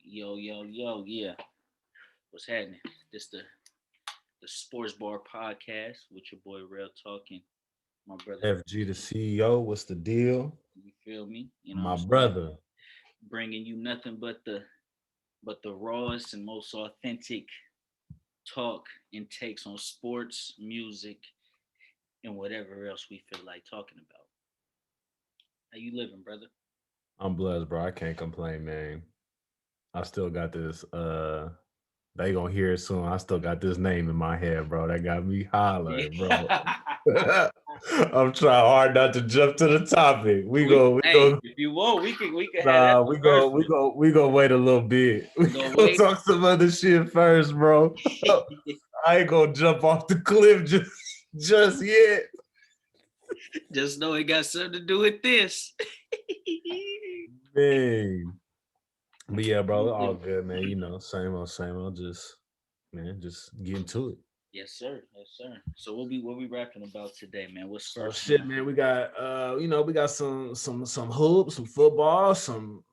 Yeah. What's happening? This the Sports Bar Podcast with your boy Real Talking, my brother. FG the CEO, what's the deal? You feel me? You know what My I'm saying? brother. Bringing you nothing but the rawest and most authentic talk and takes on sports, music, and whatever else we feel like talking about. How you living, brother? I'm blessed, bro. I can't complain, man. I still got this. They gonna hear it soon. I still got this name in my head, bro. That got me hollering, bro. Yeah. I'm trying hard not to jump to the topic. We Hey, go. if you want, we can have that Nah, the first one. we go wait a little bit. We We gonna gonna wait. talk some other shit first, bro. I ain't gonna jump off the cliff just yet. Just know it got something to do with this. Man. But yeah, bro, all Yes, good, man. Same old. Just getting to it. sir. Yes, sir. So what we rapping about today, man? What's So what's shit, man. We got we got some hoops, some football, some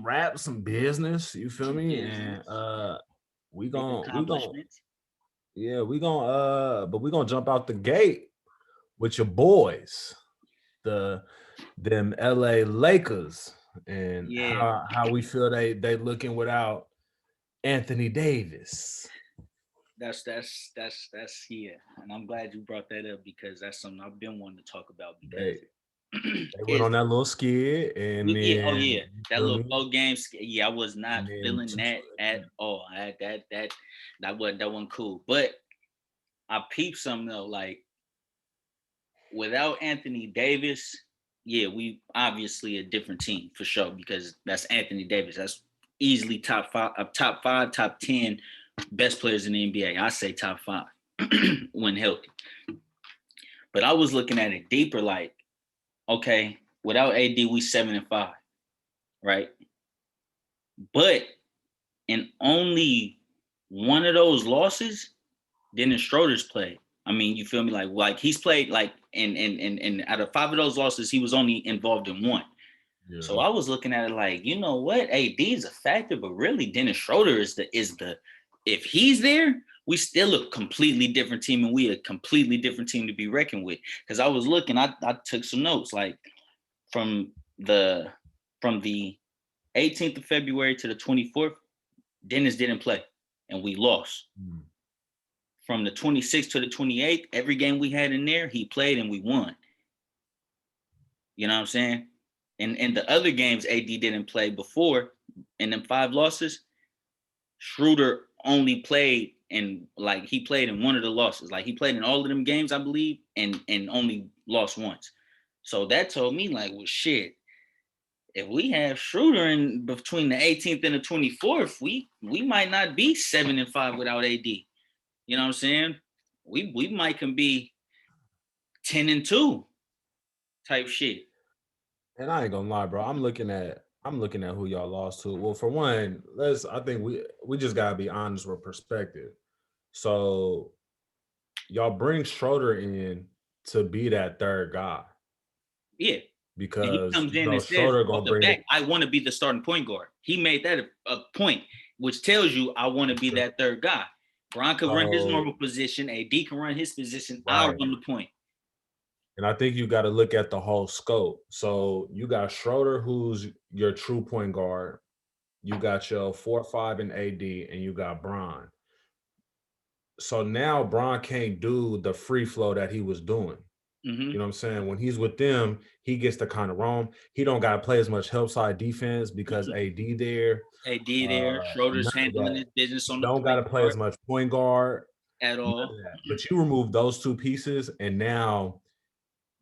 rap, some business. You feel some me? And business, we big gon' we gon' accomplishments. yeah but we gonna jump out the gate with your boys, the them LA Lakers, and Yeah, how we feel they looking without Anthony Davis. that's yeah. And I'm glad you brought that up because that's something I've been wanting to talk about because They they went on it's that little skid, and yeah, oh then yeah, you that feel little me, 4 games. Yeah, I was not and then feeling that at all. That wasn't cool. But I peeped something though, like without Anthony Davis, yeah, we obviously a different team for sure because that's Anthony Davis. That's easily top five, top 10 best players in the NBA. I say top five when healthy. But I was looking at it deeper, like, okay, without AD, we 7-5, right? But in only one of those losses, Dennis Schroeder's played. I mean, you feel me? Like he's played like and out of five of those losses, he was only involved in one. So yeah. I was looking at it like, you know what? AD is a factor, but really Dennis Schroeder is the if he's there, we still a completely different team and we a completely different team to be reckoned with. Because I was looking, I took some notes like from the from the 18th of February to the 24th, Dennis didn't play and we lost. Mm. From the 26th to the 28th, every game we had in there, he played and we won. You know what I'm saying? And the other games AD didn't play before, in them five losses, Schroeder only played in like he played in one of the losses. Like he played in all of them games, I believe, and only lost once. So that told me like, well, shit. If we have Schroeder in between the 18th and the 24th, we might not be 7-5 without AD. You know what I'm saying? We might can be 10-2 type shit. And I ain't gonna lie, bro. I'm looking at who y'all lost to. Well, for one, I think we just gotta be honest with perspective. So y'all bring Schroeder in to be that third guy Yeah. And he because comes in and says Schroeder off gonna the bring the back, I want to be the starting point guard. He made that a point, which tells you I want to be that third guy. Bron can run his so normal position. AD can run his position. I'll right. run the point. And I think you got to look at the whole scope. So you got Schroeder, who's your true point guard. You got your 4-5 and AD, and you got Bron. So now Bron can't do the free flow that he was doing. You Mm-hmm. know what I'm saying? When he's with them, he gets to kind of roam. He don't got to play as much help side defense because Mm-hmm. AD there. AD there. Schroeder's None of handling that. his business on the Don't got point to play guard as much point guard. at None all. of that. But you remove those two pieces, and now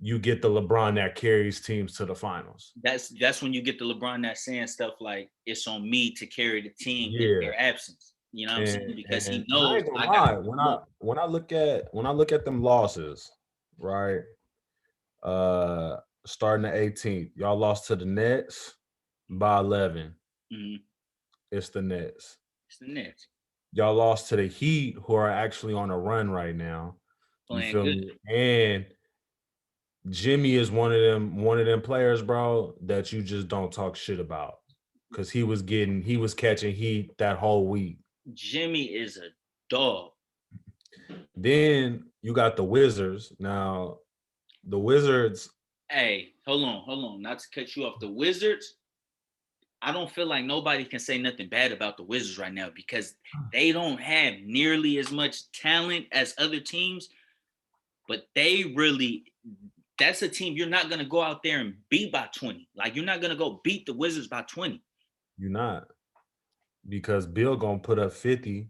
you get the LeBron that carries teams to the finals. That's when you get the LeBron that saying stuff like it's on me to carry the team in Yeah. their absence. You know what I'm And saying? Because and, he and I knows ain't gonna I got lie, to perform. when I look at them losses, right? Uh Starting the 18th, y'all lost to the Nets by 11. Mm-hmm. It's the Nets. It's the Nets Y'all lost to the Heat, who are actually on a run right now. You playing feel good. me? And Jimmy is one of them players, bro, that you just don't talk shit about. because he was catching heat that whole week. Jimmy is a dog. Then you got the Wizards. Now, the Wizards. Hey, hold on. Not to cut you off. The Wizards, I don't feel like nobody can say nothing bad about the Wizards right now because they don't have nearly as much talent as other teams, but that's a team you're not going to go out there and beat by 20. Like, you're not going to go beat the Wizards by 20. You're not. Because Bill going to put up 50.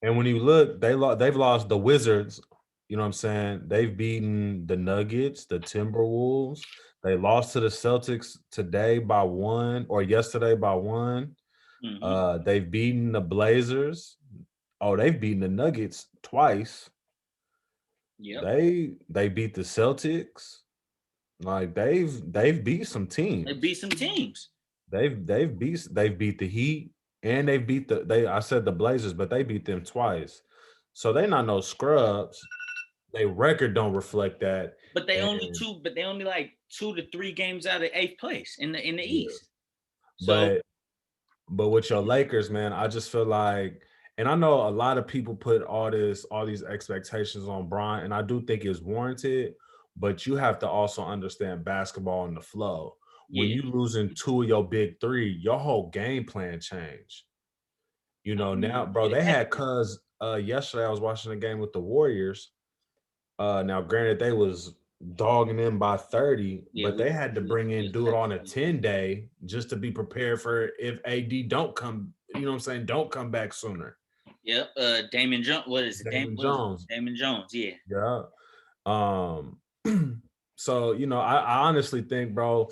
And when you look, they've lost the Wizards. You know what I'm saying? They've beaten the Nuggets, the Timberwolves. They lost to the Celtics today by 1 or yesterday by 1. Mm-hmm. They've beaten the Blazers. Oh, they've beaten the Nuggets twice. Yep. They beat the Celtics. Like they've beat some teams. They beat some teams. They've beat the Heat and they beat I said the Blazers, but they beat them twice. So they not no scrubs. Their record don't reflect that. But they only like 2 to 3 games out of 8th place in the East. So but with your Lakers, man, I just feel like, and I know a lot of people put all these expectations on Bron, and I do think it's warranted, but you have to also understand basketball and the flow. When you losing 2 of your big 3, your whole game plan changed. You know, now, bro, they had yesterday I was watching a game with the Warriors. Now, granted, they was dogging in by 30, but they had to bring in dude on a 10-day just to be prepared for if AD don't come, you know what I'm saying, don't come back sooner. Yep. Damon Jones. What is it? Damon Jones. Damon Jones. Yeah. Yeah. So, you know, I honestly think, bro,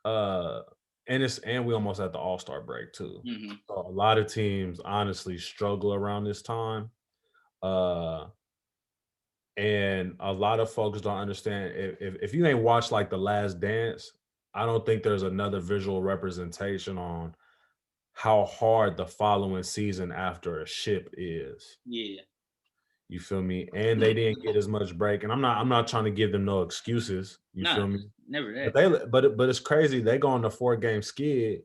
and we almost at the All-Star break too. Mm-hmm. So a lot of teams honestly struggle around this time. And a lot of folks don't understand if you ain't watched like The Last Dance, I don't think there's another visual representation on how hard the following season after a ship is. Yeah. You feel me? And they didn't get as much break. And I'm not trying to give them no excuses. You feel me? Never that. But it's crazy. They go on a 4-game skid.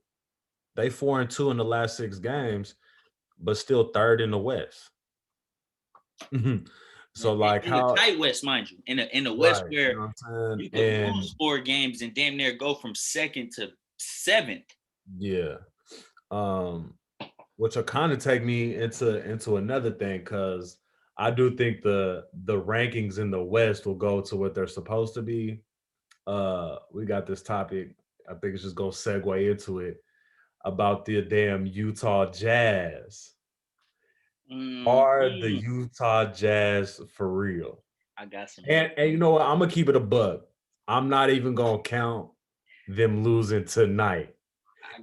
They 4-2 in the last 6 games, but still 3rd in the West. So like in the tight West, mind you, in the West where you know what I'm you could lose 4 games and damn near go from 2nd to 7th. Yeah. Which will kind of take me into another thing, because I do think the rankings in the West will go to what they're supposed to be. We got this topic. I think it's just gonna segue into it about the damn Utah Jazz. Are the Utah Jazz for real? I got some. And you know what? I'm gonna keep it a buck. I'm not even gonna count them losing tonight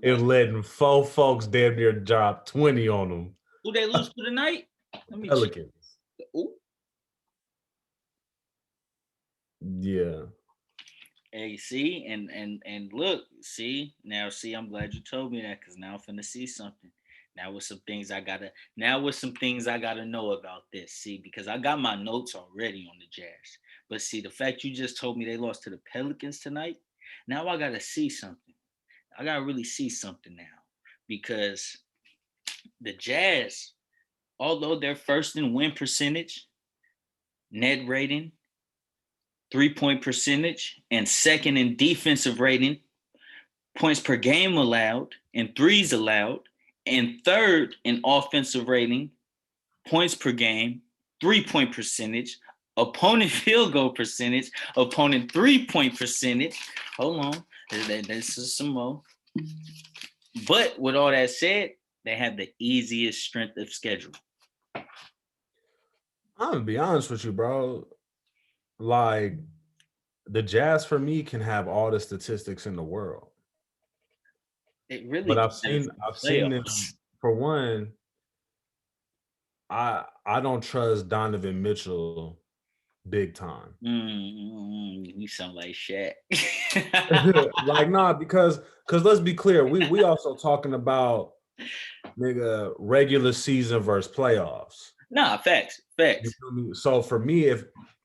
and letting 4 folks damn near drop 20 on them. Who they lose to tonight? Pelicans. Ooh. Yeah. Hey, see, and look, see, I'm glad you told me that, because now I'm finna see something. Now with some things I gotta know about this. See, because I got my notes already on the Jazz. But see, the fact you just told me they lost to the Pelicans tonight, now I gotta see something. I gotta really see something now. Because the Jazz, although they're first in win percentage, net rating, 3-point percentage, and 2nd in defensive rating, points per game allowed, and threes allowed, and 3rd in offensive rating, points per game, 3-point percentage, opponent field goal percentage, opponent 3-point percentage. Hold on, this is some more. But with all that said, they have the easiest strength of schedule. I'm gonna be honest with you, bro. Like, the Jazz for me can have all the statistics in the world. It really, but I've seen them. For one, I don't trust Donovan Mitchell big time. You sound like Shaq. Like, nah, because let's be clear, we also talking about nigga regular season versus playoffs. Nah, facts. You feel me? So for me,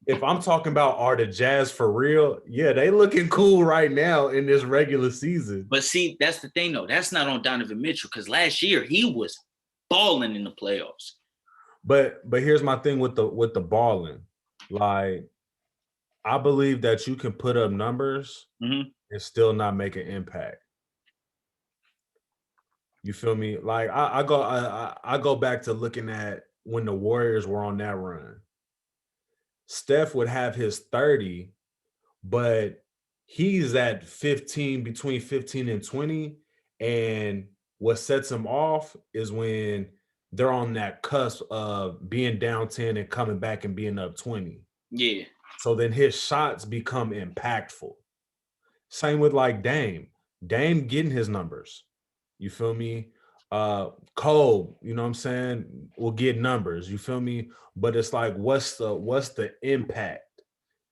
if I'm talking about are the Jazz for real, yeah, they looking cool right now in this regular season. But see, that's the thing though. That's not on Donovan Mitchell because last year he was balling in the playoffs. But here's my thing with the balling. Like, I believe that you can put up numbers and still not make an impact. You feel me? Like I go back to looking at when the Warriors were on that run. Steph would have his 30, but he's at 15, between 15 and 20. And what sets him off is when they're on that cusp of being down 10 and coming back and being up 20. Yeah. So then his shots become impactful. Same with like Dame. Dame getting his numbers. You feel me? Cole, you know what I'm saying, will get numbers. You feel me? But it's like, what's the impact?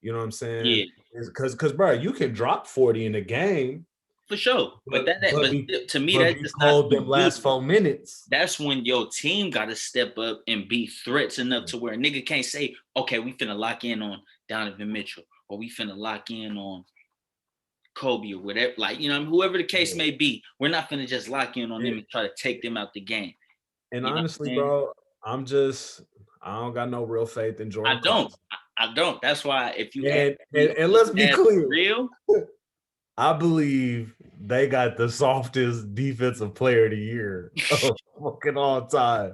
You know what I'm saying? Yeah. Because bro, you can drop 40 in a game. For sure. But to me, but that's be just not cold them last 4 minutes. That's when your team got to step up and be threats enough to where a nigga can't say, okay, we finna lock in on Donovan Mitchell or we finna lock in on Kobe or whatever. Like, you know, whoever the case may be, we're not finna just lock in on them and try to take them out the game. And honestly, bro, I don't got no real faith in Jordan Clarkson. I don't. That's why if you and let's be clear, real, I believe they got the softest defensive player of the year of fucking all time.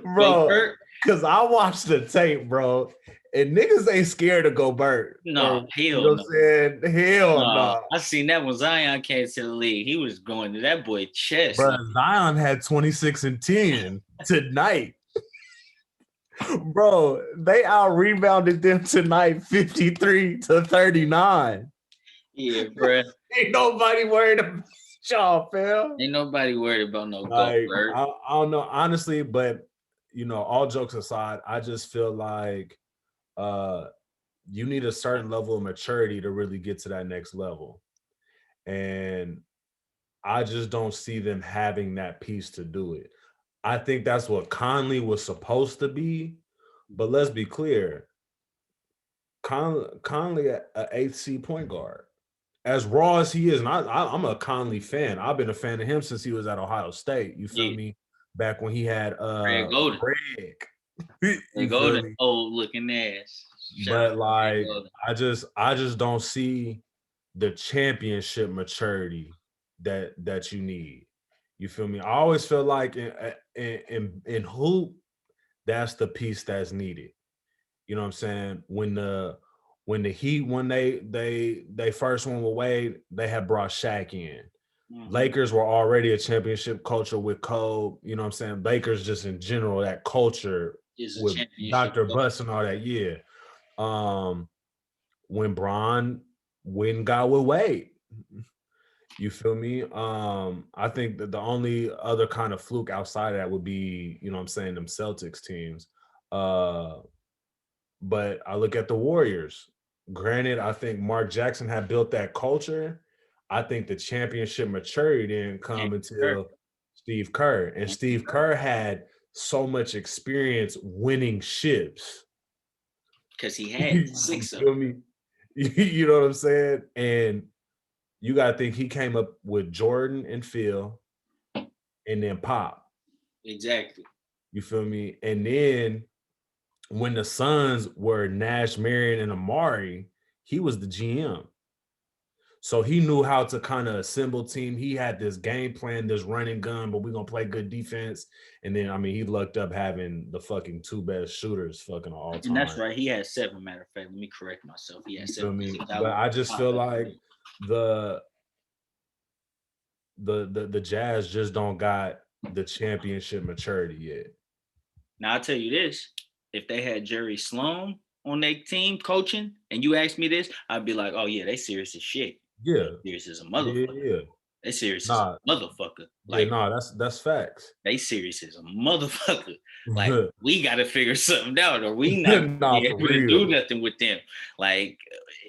Bro, because I watched the tape, bro, and niggas ain't scared to go Bird. No, hell you know what I'm saying? Hell no. I seen that when Zion came to the league. He was going to that boy chest. Bro, Zion had 26 and 10 tonight. Bro, they out-rebounded them tonight 53-39. Yeah, bro. Ain't nobody worried about y'all, fam. Ain't nobody worried about no like, Bird. I don't know, honestly, but you know, all jokes aside, I just feel like you need a certain level of maturity to really get to that next level. And I just don't see them having that piece to do it. I think that's what Conley was supposed to be, but let's be clear. Conley, an 8C point guard, as raw as he is, and I'm a Conley fan. I've been a fan of him since he was at Ohio State. You feel me? Back when he had Greg Golden. Greg Golden, old looking ass. But like, I just don't see the championship maturity that you need. You feel me? I always feel like in hoop, that's the piece that's needed. You know what I'm saying? When the Heat, when they first went away, they had brought Shaq in. Lakers were already a championship culture with Kobe. You know what I'm saying? Lakers just in general, that culture with Dr. Bus and all that. Yeah. When Bron went and got with Wade. You feel me? I think that the only other kind of fluke outside of that would be, you know what I'm saying, them Celtics teams. But I look at the Warriors. Granted, I think Mark Jackson had built that culture. I think the championship maturity didn't come until Steve Kerr. And Steve Kerr had so much experience winning ships. Because he had 6 of them. You know what I'm saying? And you got to think he came up with Jordan and Phil and then Pop. Exactly. You feel me? And then when the Suns were Nash, Marion, and Amari, he was the GM. So he knew how to kind of assemble team. He had this game plan, this running gun, but we're going to play good defense. And then, I mean, he lucked up having the fucking 2 best shooters fucking all time. And that's right. He had 7, matter of fact. Let me correct myself. He had 7. But I just feel like the Jazz just don't got the championship maturity yet. Now, I'll tell you this. If they had Jerry Sloan on their team coaching, and you asked me this, I'd be like, oh, yeah, they serious as shit. Yeah. They serious as a motherfucker. Yeah. They serious as a motherfucker. Like, that's facts. They serious as a motherfucker. Like, we got to figure something out, or we not able to do nothing with them. Like,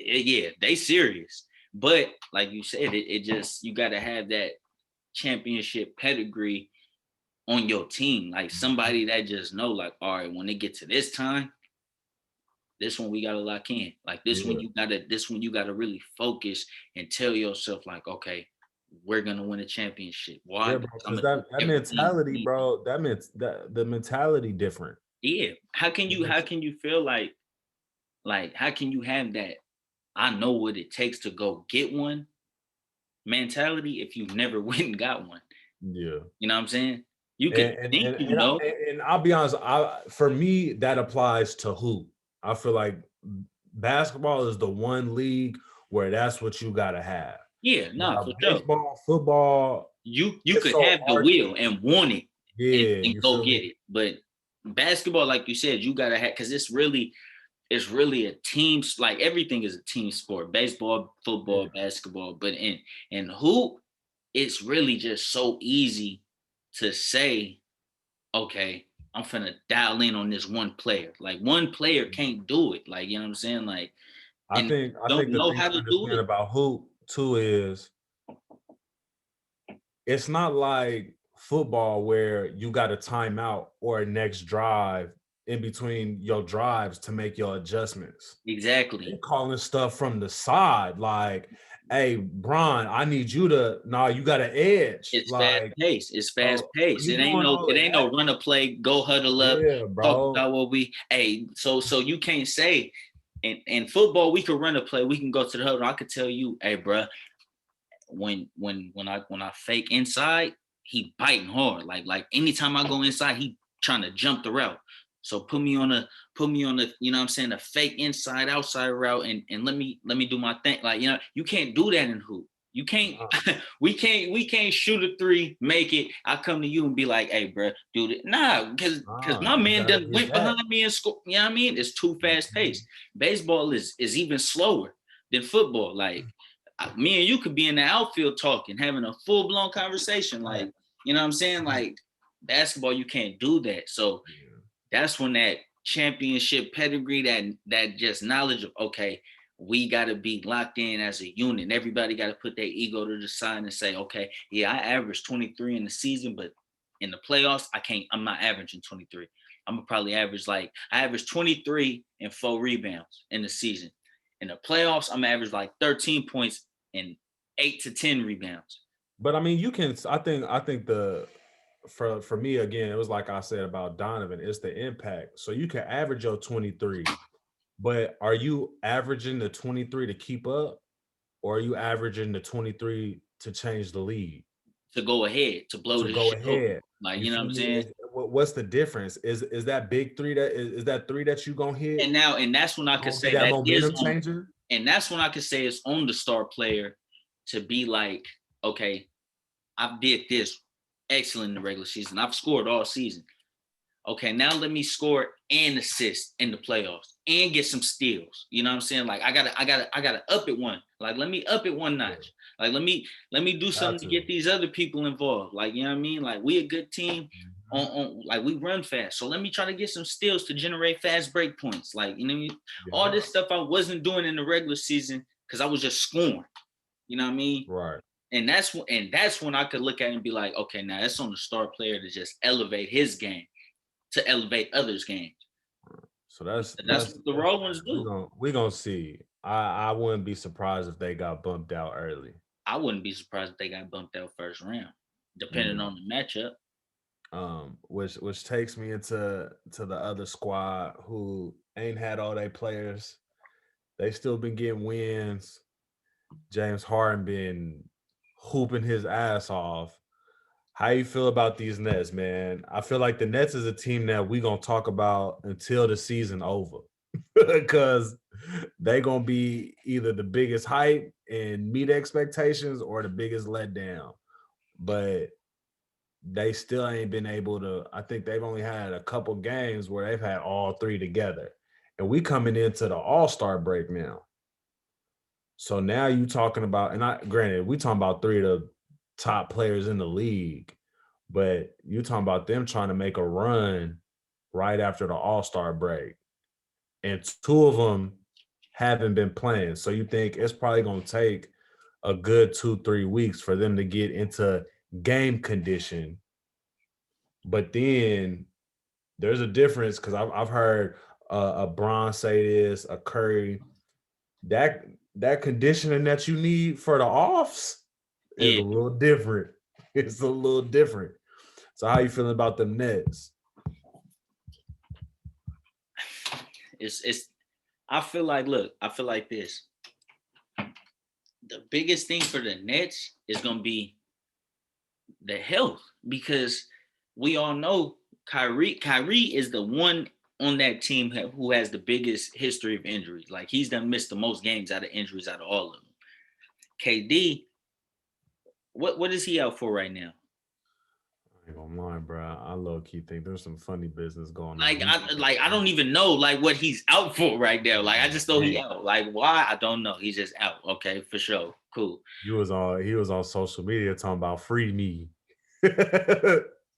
yeah, they serious. But like you said, it just, you got to have that championship pedigree on your team. Like somebody that just know, like, all right, when they get to this time, this one we gotta lock in. Like this one you gotta really focus and tell yourself like, okay, we're gonna win a championship. Why? Yeah, bro. Because I'm Because gonna do that everything mentality, easy. bro. That meant that the mentality different. Yeah. How can you feel like how can you have that I know what it takes to go get one mentality if you never went and got one? Yeah. You know what I'm saying? You could And and think and, you and, I, know. and I'll be honest, for me that applies to hoop. I feel like basketball is the one league where that's what you gotta have. Yeah, nah, Now, for sure. baseball, football, You it's could so have the artsy. will and want it Yeah, and you go feel me? get it. But basketball, like you said, you gotta have because it's really a team, like everything is a team sport. Baseball, Yeah. football, basketball. But in hoop, it's really just so easy to say, okay, I'm finna dial in on this one player. Like one player can't do it. Like, you know what I'm saying? Like, I and think I don't think the know thing how to to do understand it. about hoop too is it's not like football where you got a timeout or a next drive in between your drives to make your adjustments. They Exactly. calling stuff from the side, like, "Hey, Bron, I need you to. Nah, you got an edge." It's fast Like, paced. It's fast so paced. you doing all It of ain't that? no run a play, go huddle up, Yeah, talk bro. about what we so you can't say in football we could run a play, we can go to the huddle. I could tell you, hey, bro, when I fake inside, he biting hard. Like anytime I go inside, he trying to jump the route. So put me on the, you know what I'm saying, a fake inside outside route and let me do my thing. Like, you know, you can't do that in hoop. You can't Nah, we can't shoot a three, make it. I come to you and be like, hey, bro, dude, nah, because my you man gotta done get went that. behind me and scored. You know what I mean? It's too fast Mhm. paced. Baseball is even slower than football. Like me and you could be in the outfield talking, having a full blown conversation. Like, you know what I'm saying? Like basketball, you can't do that. So Yeah. that's when that championship pedigree, that just knowledge of okay, we got to be locked in as a unit. Everybody got to put their ego to the side and say, okay, yeah, I averaged 23 in the season, but in the playoffs, I can't. I'm not averaging 23. I'm gonna probably average like I averaged 23 and 4 rebounds in the season. In the playoffs, I'm average like 13 points and 8 to 10 rebounds. But I mean, you can. I think the for me again, it was like I said about Donovan. It's the impact. So you can average your 23, but are you averaging the 23 to keep up, or are you averaging the 23 to change the lead To go ahead, to blow to the go shit open. ahead? Like, You you know what feel I'm me? saying? What's the difference? Is that big three is that three that you gonna hit? And that's when I could Gonna be say that that is momentum on, changer? and that's when I could say it's on the star player to be like, okay, I did this excellent in the regular season. I've scored all season. Okay, now let me score and assist in the playoffs and get some steals. You know what I'm saying? Like I gotta up it one. Like let me up it one Yeah, notch. Like let me do got something to to. get these other people involved. Like, you know what I mean? Like we a good team Mhm. on like we run fast. So let me try to get some steals to generate fast break points. Like, you know what I mean? All Yeah, this stuff I wasn't doing in the regular season because I was just scoring. You know what I mean? right. And that's when I could look at it and be like, okay, now it's on the star player to just elevate his game, to elevate others' games. So that's And that's that's what the that's raw man. ones We do. gonna we gonna see. I wouldn't be surprised if they got bumped out early. I wouldn't be surprised if they got bumped out first round, depending Mm. on the matchup. Which takes me to the other squad who ain't had all their players. They still been getting wins. James Harden been hooping his ass off. How you feel about these Nets, man? I feel like the Nets is a team that we gonna talk about until the season over, because they gonna be either the biggest hype and meet expectations or the biggest letdown. But they still ain't been able to. I think they've only had a couple games where they've had all three together, and we coming into the All-Star break now. So now you talking about, and I granted, we talking about three of the top players in the league, but you talking about them trying to make a run right after the All-Star break. And two of them haven't been playing. So you think it's probably gonna take a good 2-3 weeks for them to get into game condition. But then there's a difference because I've heard, a Bron say this, a Curry, that conditioning that you need for the offs is Yeah, a little different. It's a little different. So how you feeling about the Nets? it's. I feel like, look, I feel like this. The biggest thing for the Nets is gonna be the health, because we all know Kyrie is the one on that team who has the biggest history of injuries. Like, he's done missed the most games out of injuries out of all of them. KD, what is he out for right now? I ain't gonna lie, bro. I low key think there's some funny business going on. Like, I don't even know like what he's out for right now. Like, I just know he out. Like, why? I don't know. He's just out. Okay, for sure. Cool. He was on social media talking about free me.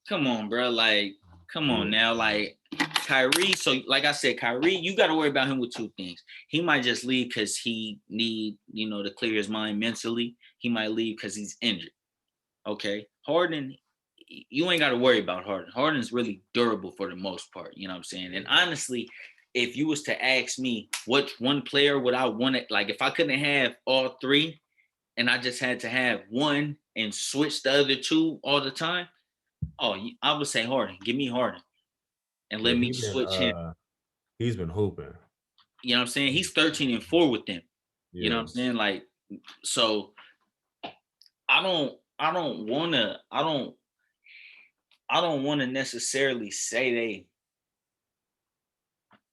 Come on, bro. Like, come on Yeah. now. Like, Kyrie. So, like I said, Kyrie, you got to worry about him with two things. He might just leave because he need, to clear his mind mentally. He might leave because he's injured. Okay. Harden, you ain't got to worry about Harden. Harden's really durable for the most part. You know what I'm saying? And honestly, if you was to ask me what one player would I want it, like if I couldn't have all three and I just had to have one and switch the other two all the time, I would say Harden. Give me Harden and Yeah, let me switch him. he's been hooping. You know what I'm saying? He's 13-4 with them. You know what I'm Yes. saying? Like, so I don't wanna necessarily say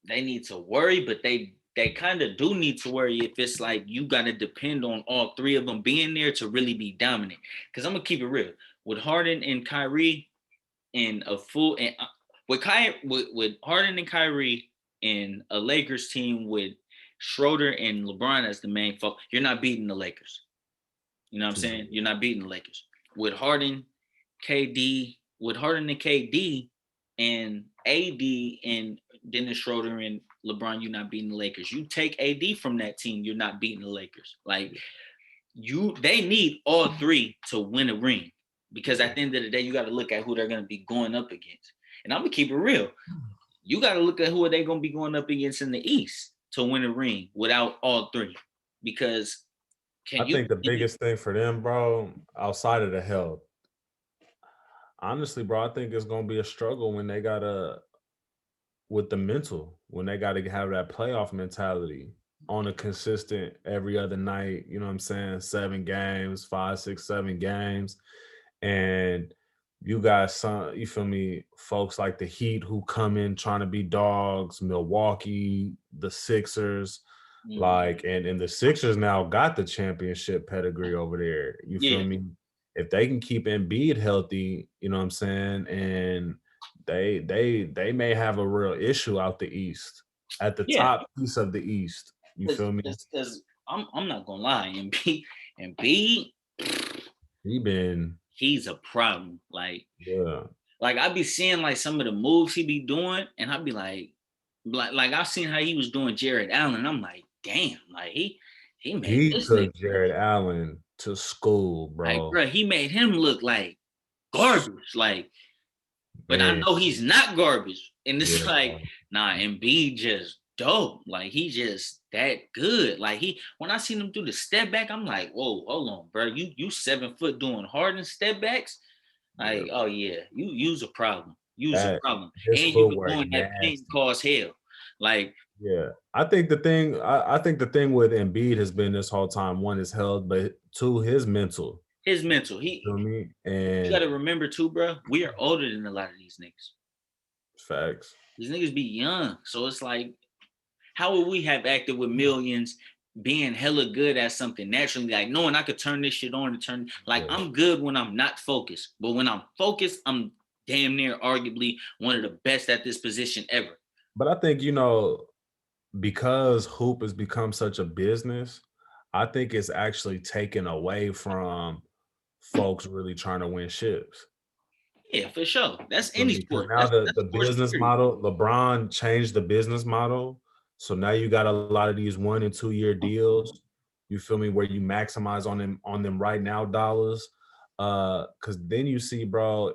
they need to worry, but they kind of do need to worry if it's like you got to depend on all three of them being there to really be dominant. Because I'm gonna keep it real with Harden and Kyrie and a full and with Harden and Kyrie and a Lakers team with Schroeder and LeBron as the main focus, you're not beating the Lakers. You know what I'm saying? You're not beating the Lakers with Harden and KD and AD and Dennis Schroeder and LeBron, you're not beating the Lakers. You take AD from that team, you're not beating the Lakers. Like, they need all three to win a ring, because at the end of the day, you got to look at who they're going to be going up against. And I'm gonna keep it real. You got to look at who are they going to be going up against in the East to win a ring without all three, because I think the biggest thing for them, bro, outside of the health, honestly, bro, I think it's gonna be a struggle when they gotta with the mental, when they gotta have that playoff mentality on a consistent every other night, you know what I'm saying? 7 games, 5, 6, 7 games. And you got some, you feel me, folks like the Heat who come in trying to be dogs, Milwaukee, the Sixers, like, and the Sixers now got the championship pedigree over there. You feel me? If they can keep Embiid healthy, you know what I'm saying, and they may have a real issue out the East at the top piece of the East. You feel me? Because I'm not gonna lie, Embiid, he's a problem. Like I be seeing like some of the moves he be doing, and I'd be like I've seen how he was doing Jared Allen. I'm like, damn, like he made this took nigga, Jared Allen to school, like, bro. bro, he made him look like garbage. Like, but I Man, know he's not garbage. And it's yeah, like, nah, Embiid just dope. Like, he just that good. Like, when I seen him do the step back, I'm like, whoa, hold on, bro. You 7 foot doing Harden step backs? Like, oh yeah, you's a problem. You's a problem. his And you be footwork going that paint nasty. cause hell. Like, Yeah, I think the thing I think the thing with Embiid has been this whole time, one is held, but two, his mental. his mental. You feel me? You And gotta remember too, bro. We are older than a lot of these niggas. facts. These niggas be young, so it's like, how would we have acted with millions being hella good at something naturally, like knowing I could turn this shit on and turn, like, I'm good when I'm not focused, but when I'm focused, I'm damn near arguably one of the best at this position ever. But I think, because hoop has become such a business, I think it's actually taken away from folks really trying to win ships. Yeah, for sure. That's Feel any me? Because sport. now That's the sports business period. model, LeBron changed the business model. So now you got a lot of these 1 and 2 year deals. You feel me? Where you maximize on them right now dollars. Because then you see, bro,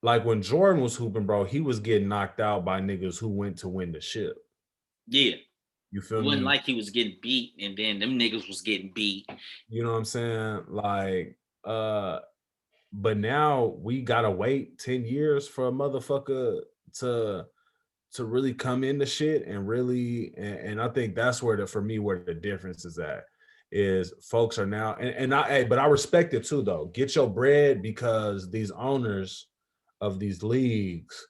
like when Jordan was hooping, bro, he was getting knocked out by niggas who went to win the ship. Yeah. You It feel wasn't me? like he was getting beat and then them niggas was getting beat. You know what I'm saying? Like, but now we gotta wait 10 years for a motherfucker to really come into shit and really, and I think that's where for me where the difference is at, is folks are now, but I respect it too though. Get your bread, because these owners of these leagues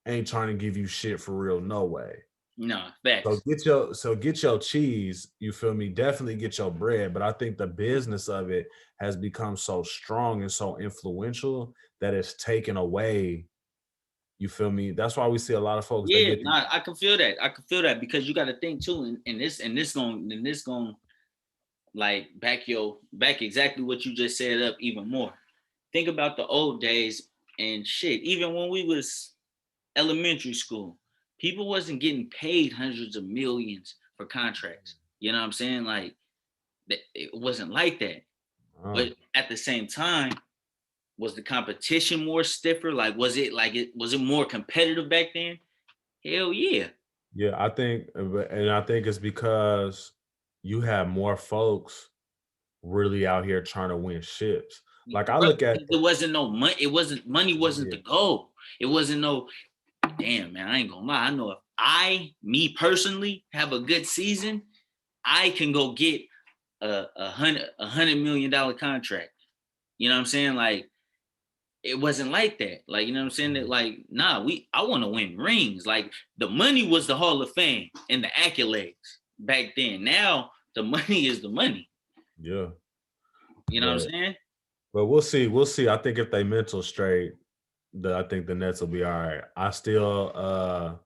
ain't trying to give you shit for real, no way. No, So facts. get your cheese, you feel me? Definitely get your bread. But I think the business of it has become so strong and so influential that it's taken away. You feel me? That's why we see a lot of folks, they Yeah, get these. nah, I can feel that. I can feel that because you got to think too, and this going like back exactly what you just said up even more. Think about the old days and shit. Even when we was elementary school, people wasn't getting paid hundreds of millions for contracts. You know what I'm saying? Like it wasn't like that. uh, But at the same time, was the competition more stiffer? Was it more competitive back then? Hell yeah. yeah, I think, and I think it's because you have more folks really out here trying to win ships. Like I Bro, look at, there wasn't no money. It wasn't money. Wasn't yeah, the goal. It wasn't no. Damn man, I ain't gonna lie. I know if me personally, have a good season, I can go get $100 million contract. You know what I'm saying? Like it wasn't like that. Like you know what I'm saying? That like nah, I want to win rings. Like the money was the Hall of Fame and the accolades back then. Now the money is the money. yeah, You know what I'm but saying? we'll see. We'll see. I think if they mental straight, I think the Nets will be all right. I still,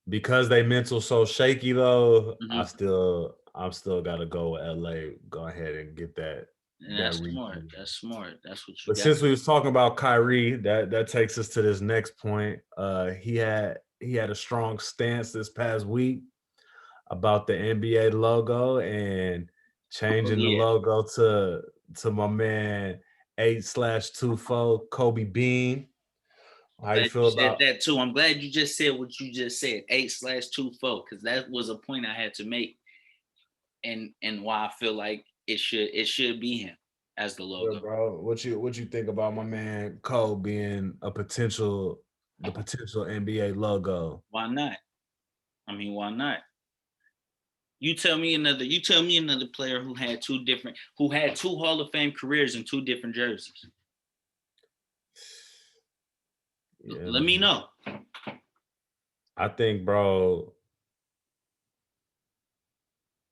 because they mental so shaky though, Mm-hmm. I'm still gotta go with LA. Go ahead and get And that that's smart. repeat. That's smart. That's what you But got. since we was talking about Kyrie, that takes us to this next point. He had a strong stance this past week about the NBA logo and Oh changing the yeah. logo to my man 8/24 Kobe Bean. How you Glad you feel said about? that too. I'm glad you just said what you just said, 8/24, because that was a point I had to make, and why I feel like it should be him as the Yeah, logo. bro. What you think about my man Cole being the potential NBA logo? Why not? I mean, why not? You tell me another player who had two Hall of Fame careers in two different jerseys. Yeah, Let me man. know. I think, bro,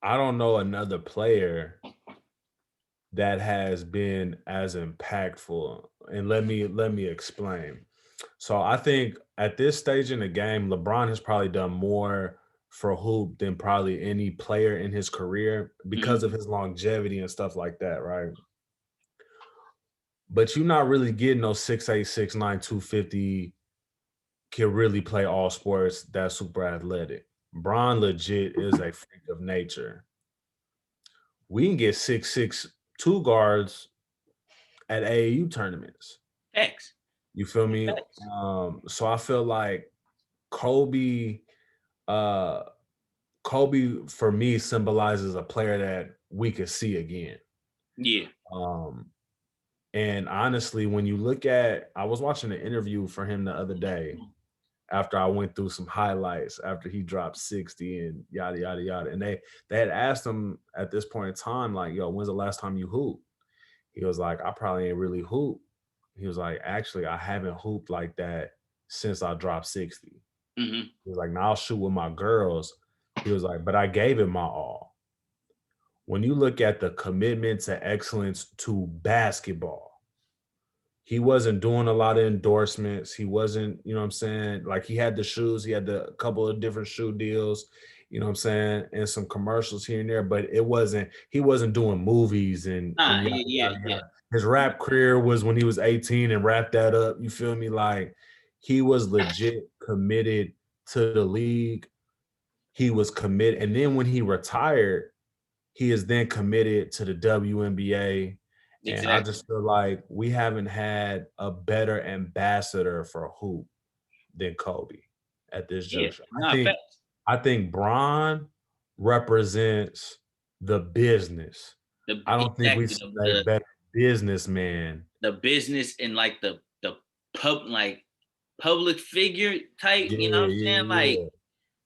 I don't know another player that has been as impactful. And let me explain. So I think at this stage in the game, LeBron has probably done more for hoop than probably any player in his career because Mhm. of his longevity and stuff like that, right? But you're not really getting those 6'8", 6'9", 250 can really play all sports that's super athletic. Bron legit is a freak of nature. We can get 6'6" two guards at AAU tournaments. Facts. You feel me? Facts. So I feel like Kobe, uh, Kobe for me symbolizes a player that we could see again. Yeah. Um, and honestly, when you look at, I was watching an interview for him the other day after I went through some highlights after he dropped 60 and yada yada yada. And they had asked him at this point in time, like, yo, when's the last time you hooped? He was like, I probably ain't really hooped. He was like, actually, I haven't hooped like that since I dropped 60. Hmm. He was like, now I'll shoot with my girls. He was like, but I gave it my all. When you look at the commitment to excellence to basketball, he wasn't doing a lot of endorsements. He wasn't, you know what I'm saying? Like he had the shoes, he had the couple of different shoe deals, you know what I'm saying, and some commercials here and there, but he wasn't doing movies and Nah. yada Yeah. Yeah. yada Yeah. yada. His rap career was when he was 18 and wrapped that up. You feel me? Like he was legit committed to the league. He was committed. And then when he retired, he is then committed to the WNBA And I Exactly. just feel like we haven't had a better ambassador for hoop than Kobe at this Yeah. juncture. Not facts. I think Bron represents the business. I don't think we've Exactly seen a better businessman. the business and like the public figure type. Yeah, You know what I'm saying? Like yeah,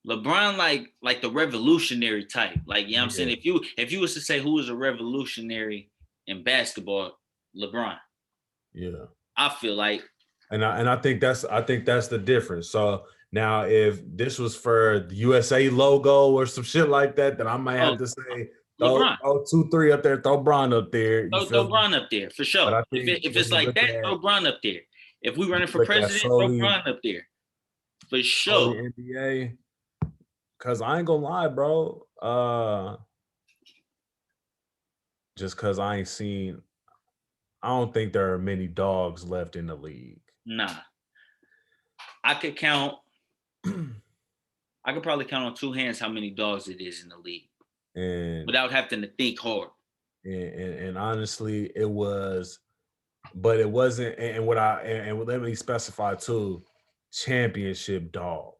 LeBron, like the revolutionary type. Like, you know what I'm saying? yeah, If you was to say who was a revolutionary in basketball, LeBron. yeah. I feel like And I think that's the difference. So now if this was for the USA logo or some shit like that, then I might oh have to say LeBron. throw 2-3 up there, throw Bron up there. You Throw feel me? Bron up there for But sure. I If think it's like that, throw Bron up there. If we running for look at president, throw solely Bron up there for sure. solely NBA. Cause I ain't gonna lie, bro. Just cause I don't think there are many dogs left in the league. Nah, I could count. I could probably count on two hands how many dogs it is in the league and without having to think hard. and honestly, it was, but it wasn't. And what I and let me specify too, championship dogs.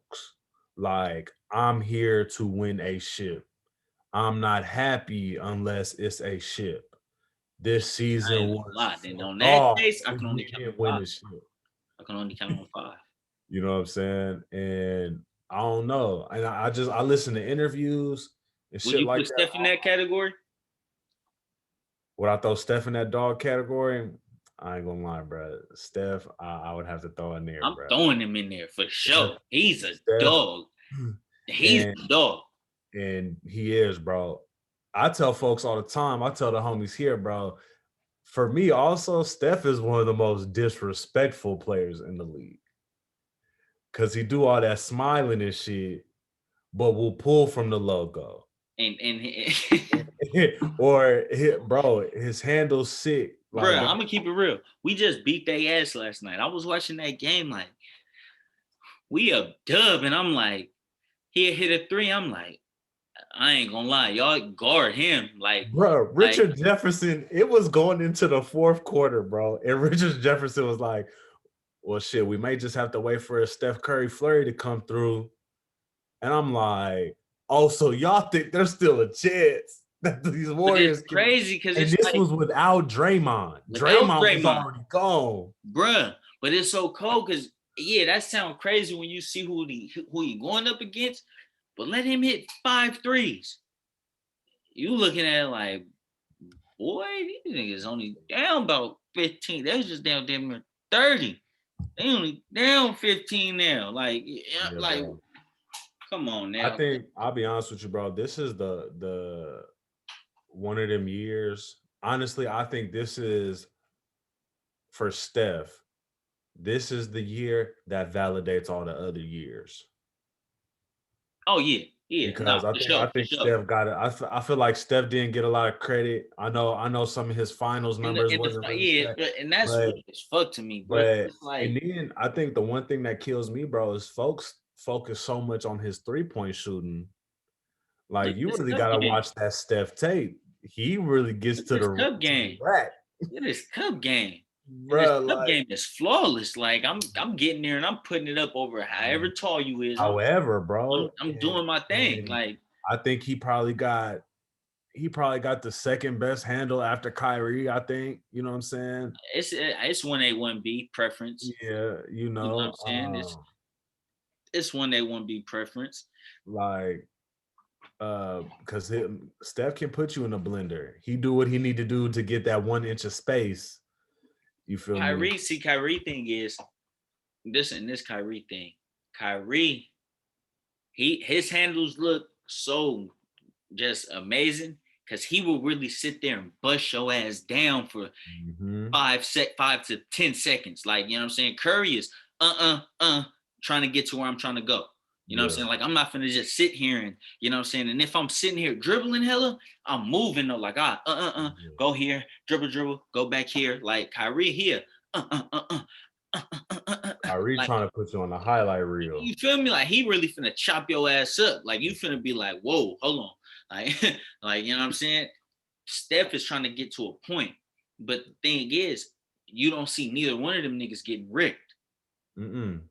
Like I'm here to win a ship. I'm not happy unless it's a ship. This I season ain't gonna was lie. Then fuck on that off case, I if can you only count on didn't win five. the ship. I can only count on five. You know what I'm saying? And I don't know. And I listen to interviews and Would shit you like put that. Steph in that category? Would I throw Steph in that dog category? I ain't gonna lie, bro. Steph, I would have to throw in there, I'm bro. throwing him in there for Steph, sure. He's a Steph, dog. He's and a dog. and he is, bro. I tell folks all the time. I tell the homies here, bro. For me, also, Steph is one of the most disrespectful players in the league because he do all that smiling and shit, but will pull from the logo. And Or bro, his handle's sick. bro, Like I'm gonna keep it real. We just beat their ass last night. I was watching that game like we a dub, and I'm like, he hit a three. I'm like, I ain't gonna lie, y'all guard him. bro, Like Richard Jefferson, it was going into the fourth quarter, bro. And Richard Jefferson was like, well, shit, we may just have to wait for a Steph Curry flurry to come through. And I'm like, oh, so y'all think there's still a chance that these but it's Warriors can. crazy because And it's this like was without Draymond. without Draymond was Draymond, already gone. bruh. But it's so cold because yeah, that sounds crazy when you see who he going up against. But let him hit 5 threes. You looking at it like, boy, these niggas only down about 15. They was just down damn 30. They only down 15 now. Like, yeah, Yeah, like, bro. come on I now. think I'll be honest with you, bro. This is the one of them years. Honestly, I think this is for Steph. This is the year that validates all the other years. Oh yeah, yeah, no, Because for I sure, for think sure. Steph got it. I feel like Steph didn't get a lot of credit. I know some of his finals numbers wasn't really Yeah, stacked, and that's but weird as fuck to me, bro. but It's like and then I think the one thing that kills me, bro, is folks focus so much on his 3-point shooting. look Like at you this really cup gotta game. watch that Steph tape. He really gets Look at to this the cup game. rack, Look at this cup game. And this bro. cup Like, game is flawless. Like I'm getting there and I'm putting it up over however tall you is. however, bro, I'm doing my thing. and Like I think he probably got the second best handle after Kyrie. I think you know what I'm saying. it's 1A 1B preference. Yeah, you You know what know, I'm saying? It's 1A 1B preference. like because Steph can put you in a blender. He do what he need to do to get that 1 inch of space. You feel me? Kyrie thing is this Kyrie thing. Kyrie, his handles look so just amazing because he will really sit there and bust your ass down for Mm-hmm. 5 to 10 seconds. Like, you know what I'm saying? Curry is trying to get to where I'm trying to go. You know what I'm Yeah. saying? Like, I'm not gonna just sit here and, you know what I'm saying? And if I'm sitting here dribbling hella, I'm moving though, like, go here, dribble, go back here. Like Kyrie here, Kyrie like, trying to put you on the highlight reel. you feel me? Like he really finna chop your ass up. Like you finna be like, whoa, hold on. Like, like you know what I'm saying? Steph is trying to get to a point But the thing is, you don't see neither one of them niggas getting ripped. And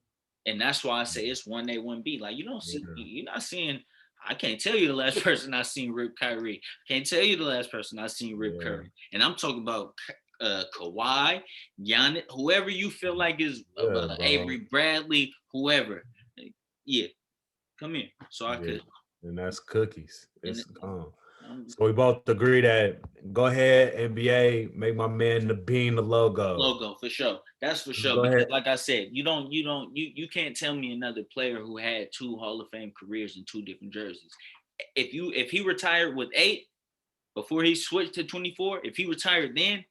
that's why I say it's 1A, 1B. Like you don't see, you're not seeing. I can't tell you the last person I seen rip Kyrie. Can't tell you the last person I seen rip Curry. And I'm talking about Kawhi, Giannis, whoever you feel like is Avery Bradley, whoever. Yeah, come here so I could. And that's cookies. It's gone. So we both agree that go ahead, NBA, make my man the Bean the logo. Logo for sure. That's for sure. Because like I said, you can't tell me another player who had 2 Hall of Fame careers in 2 different jerseys. If he retired with 8 before he switched to 24, if he retired then,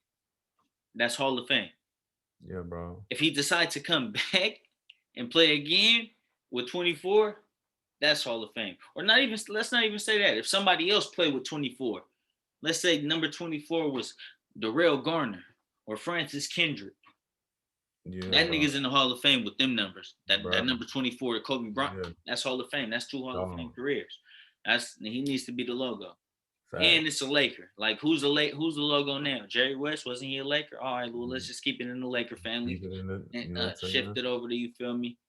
that's Hall of Fame. Yeah, bro. If he decides to come back and play again with 24, that's Hall of Fame. Or not even, let's not even say that. If somebody else played with 24, let's say number 24 was Darrell Garner or Francis Kendrick. Yeah, that nigga's in the Hall of Fame with them numbers. That number 24 to Kobe Bryant, that's Hall of Fame. That's 2 Hall of Fame careers. He needs to be the logo. Fact. And it's a Laker. Like who's the logo now? Jerry West, wasn't he a Laker? All right, well, let's just keep it in the Laker family and shift it over to, you feel me?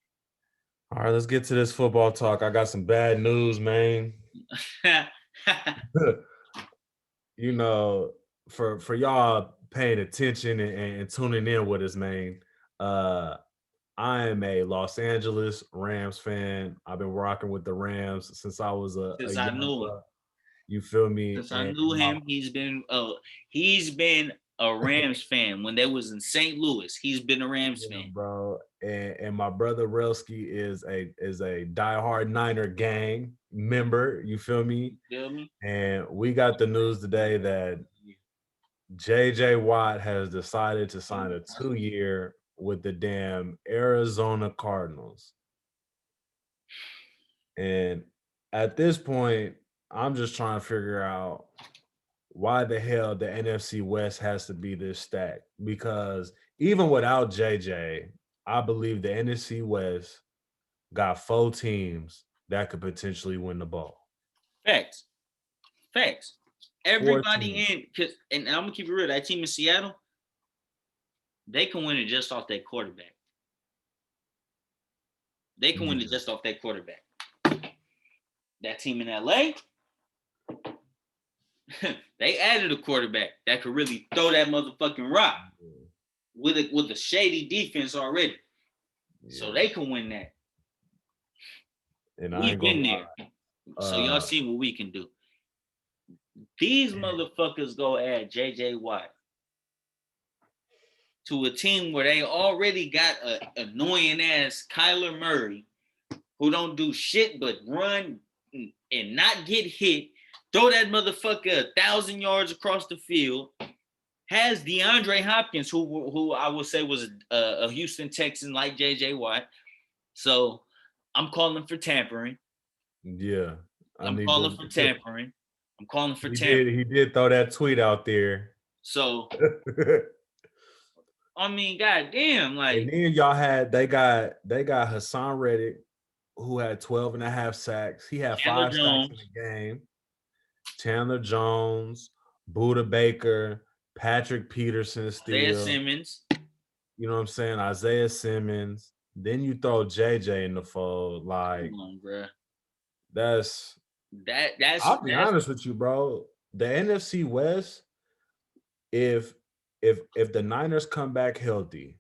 All right, let's get to this football talk. I got some bad news, man. You know, for y'all paying attention and tuning in with us, man. I am a Los Angeles Rams fan. I've been rocking with the Rams since I was a young boy. You feel me? Since I knew him, he's been a Rams fan. When they was in St. Louis, he's been a Rams fan, bro. And my brother Relsky is a diehard Niner gang member. You feel me? And we got the news today that J.J. Watt has decided to sign a 2-year with the damn Arizona Cardinals. And at this point, I'm just trying to figure out why the hell the NFC West has to be this stacked. Because even without JJ, I believe the NFC West got 4 teams that could potentially win the ball. Facts. Everybody in, and I'm gonna keep it real. That team in Seattle, they can win it just off that quarterback. They can win it just off that quarterback. That team in LA, they added a quarterback that could really throw that motherfucking rock with a shady defense already. Yeah. So they can win that. And we've been there. So y'all see what we can do. These motherfuckers go add J.J. Watt to a team where they already got a annoying ass Kyler Murray who don't do shit but run and not get hit, throw that motherfucker 1,000 yards across the field, has DeAndre Hopkins, who I would say was a Houston Texan like J.J. Watt. So I'm calling for tampering. Yeah. I'm calling for tampering. He did throw that tweet out there. So I mean, goddamn, like. And then they got Hassan Reddick, who had 12.5 sacks. He had Chandler 5 sacks in the game. Chandler Jones, Budda Baker, Patrick Peterson still. Isaiah Simmons. You know what I'm saying? Isaiah Simmons. Then you throw JJ in the fold. Like, come on, bro. That's I'll be honest with you, bro. The NFC West, if the Niners come back healthy,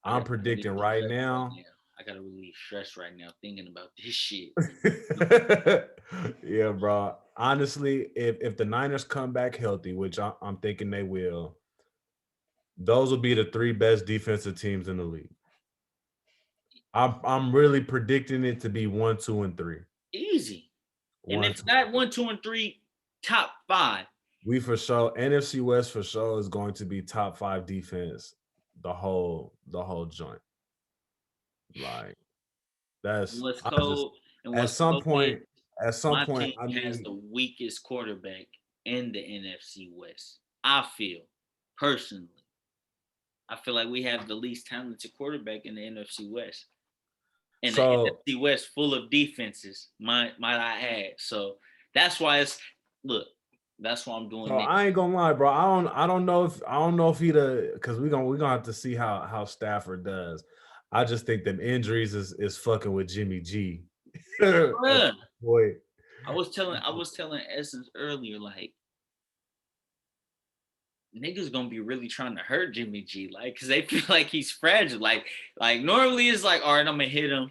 I'm predicting right now. I gotta relieve stress right now thinking about this shit. Yeah, bro. Honestly, if the Niners come back healthy, which I'm thinking they will, those will be the 3 best defensive teams in the league. I'm really predicting it to be 1, 2, and 3. Easy. And if not 1, 2, and 3, top 5. We for sure, NFC West for sure is going to be top 5 defense, the whole joint. Like that's what's cold. At some point, team has the weakest quarterback in the NFC West. I feel personally. I feel like we have the least talented quarterback in the NFC West. And the NFC West full of defenses, might I add. So that's why look, That's why I'm doing So this. I ain't gonna lie, bro. I don't know if he because we're gonna have to see how Stafford does. I just think them injuries is fucking with Jimmy G. At this Bruh, point. I was telling Essence earlier, like niggas gonna be really trying to hurt Jimmy G, like, cause they feel like he's fragile. Like normally it's like, all right, I'm gonna hit him,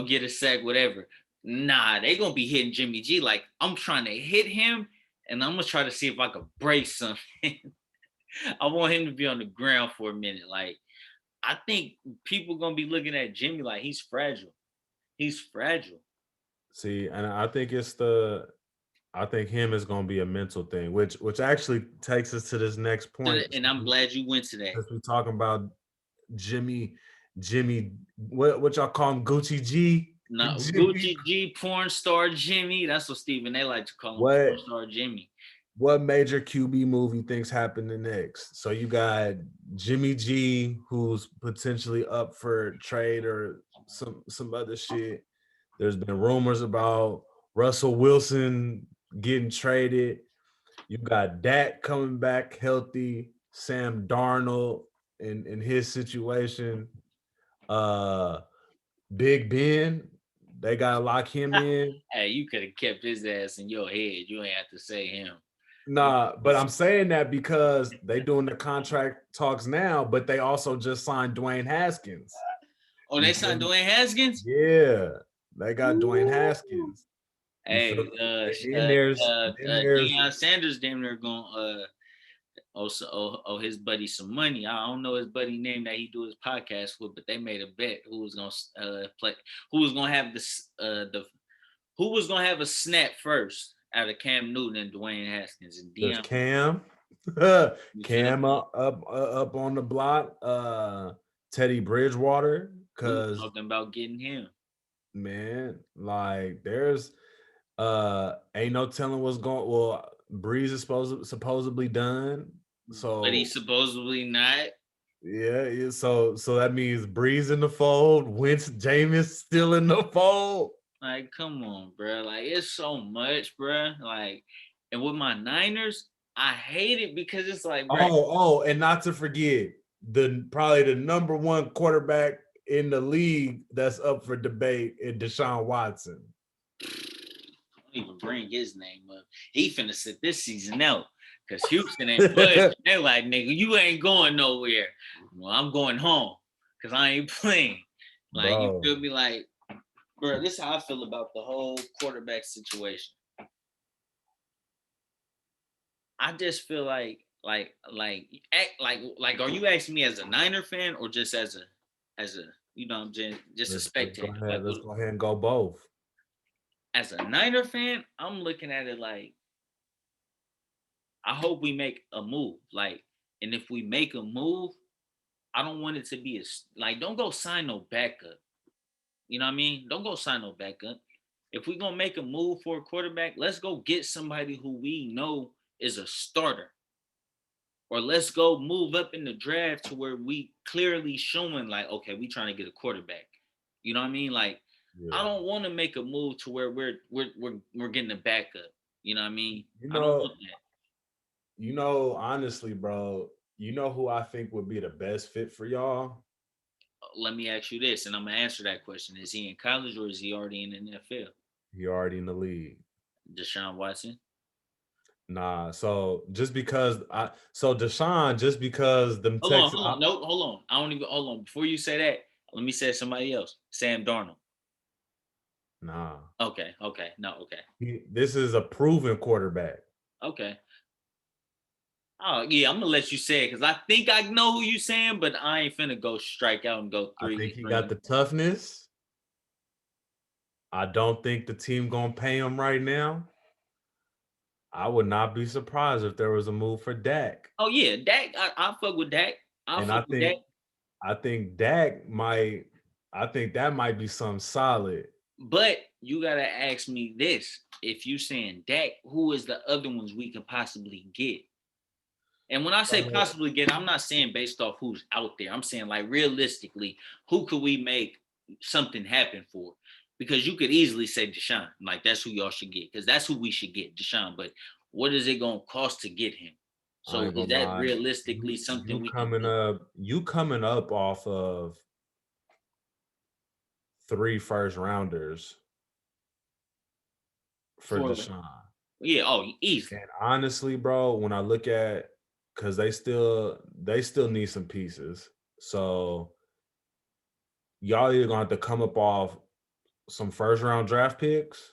get a sack, whatever. Nah, they gonna be hitting Jimmy G. Like, I'm trying to hit him, and I'm gonna try to see if I can break something. I want him to be on the ground for a minute. Like, I think people gonna be looking at Jimmy like he's fragile. He's fragile. See, and I think him is gonna be a mental thing, which actually takes us to this next point. And I'm glad you went to that. As we talking about Jimmy, Jimmy, what y'all call him, Gucci G? No, Jimmy, Gucci G, porn star Jimmy. That's what Stephen they like to call him, what porn star Jimmy. what major QB movie thinks happening next? So you got Jimmy G, who's potentially up for trade or some other shit. There's been rumors about Russell Wilson getting traded. You got Dak coming back healthy, Sam Darnold in his situation. Uh Big Ben, they gotta lock him in. Hey, you could have kept his ass in your head. You ain't have to say him. Nah, but I'm saying that because they doing the contract talks now, but they also just signed Dwayne Haskins. Oh, You they feel signed me? Dwayne Haskins? Yeah, they got Dwayne Ooh. Haskins. You feel Hey, me? And then there's Deion Sanders damn near going also his buddy some money. I don't know his buddy name that he do his podcast with, but they made a bet who was gonna play, who was gonna have the who was gonna have a snap first out of Cam Newton and Dwayne Haskins and there's Deion. Cam, You feel Cam me? up on the block. Teddy Bridgewater, We was because talking about getting him, man, like there's ain't no telling what's going. Well, Breeze is supposedly done. but So he's supposedly not. yeah. So that means Breeze in the fold. Wentz, Jameis still in the fold. Like, come on, bro. Like, it's so much, bro. Like, and with my Niners, I hate it because it's like, bro, And not to forget probably the number one quarterback in the league that's up for debate in Deshaun Watson. don't even bring his name up. He finna sit this season out because Houston ain't budging. They're like, nigga, you ain't going nowhere. Well, I'm going home because I ain't playing. Like, you Bro, feel me? Like, bro, this is how I feel about the whole quarterback situation. I just feel like, are you asking me as a Niner fan or just as a I'm just a spectator? Like, let's go ahead and go both. as a Niner fan, I'm looking at it like I hope we make a move. Like, and if we make a move, I don't want it to be like, don't go sign no backup. You know what I mean? Don't go sign no backup. If we're gonna make a move for a quarterback, let's go get somebody who we know is a starter. Or let's go move up in the draft to where we clearly showing like, okay, we trying to get a quarterback. You know what I mean? Like, I Yeah. don't want to make a move to where we're getting a backup. You know what I mean? You I don't know, want that. honestly, bro, you know who I think would be the best fit for y'all? Let me ask you this, and I'm gonna answer that question: is he in college or is he already in the NFL? He already in the league. Deshaun Watson. Nah, so Deshaun, just because them Hold Texas, on, no, hold on. I don't even hold on. Before you say that, let me say somebody else. Sam Darnold. nah, Okay, no, okay, this is a proven quarterback. okay. Oh yeah, I'm gonna let you say it because I think I know who you saying, but I ain't finna go strike out and go I think three. he got Three. the toughness. I don't think the team gonna pay him right now. I would not be surprised if there was a move for Dak. Oh yeah, Dak. I fuck with Dak. I And fuck with Dak. I think I think that might be something solid. But you gotta ask me this: if you saying Dak, who is the other ones we could possibly get? And when I say possibly get, I'm not saying based off who's out there. I'm saying like realistically, who could we make something happen for? Because you could easily say Deshaun, like that's who y'all should get, because that's who we should get, Deshaun. But what is it gonna cost to get him? I So ain't is gonna that lie. realistically something we can do You coming up off of 3 first rounders for for? Deshaun. Yeah, oh, easy. And honestly, bro, when I look at, because they still need some pieces. So y'all either gonna have to come up off some first round draft picks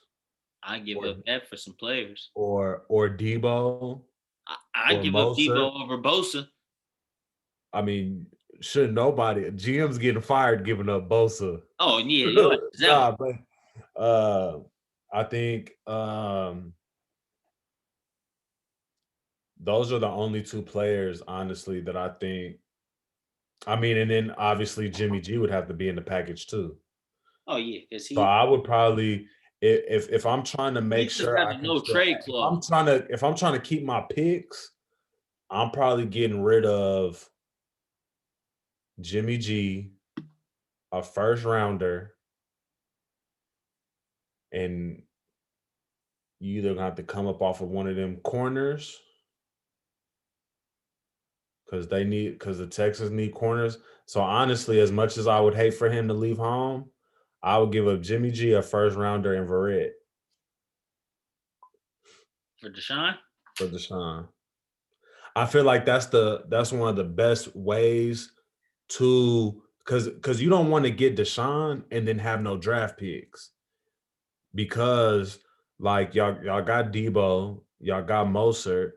I give or up that for some players. or Debo I or give up Mostert. Debo over Bosa. I mean, should nobody GM's getting fired giving up Bosa. Oh yeah, yo, it's out. Nah, but I think those are the only 2 players, honestly, that I think. I mean, and then obviously Jimmy G would have to be in the package too. Oh yeah, because So I would probably, if I'm trying to he make just sure got I a can no still, trade clause. if I'm trying to keep my picks, I'm probably getting rid of Jimmy G, a first rounder, and you either gonna have to come up off of one of them corners because the Texans need corners. So honestly, as much as I would hate for him to leave home, I would give up Jimmy G, a first rounder, and Verrett For Deshaun? for Deshaun. I feel like that's one of the best ways to, because you don't want to get Deshaun and then have no draft picks, because like y'all got Debo, y'all got Mostert,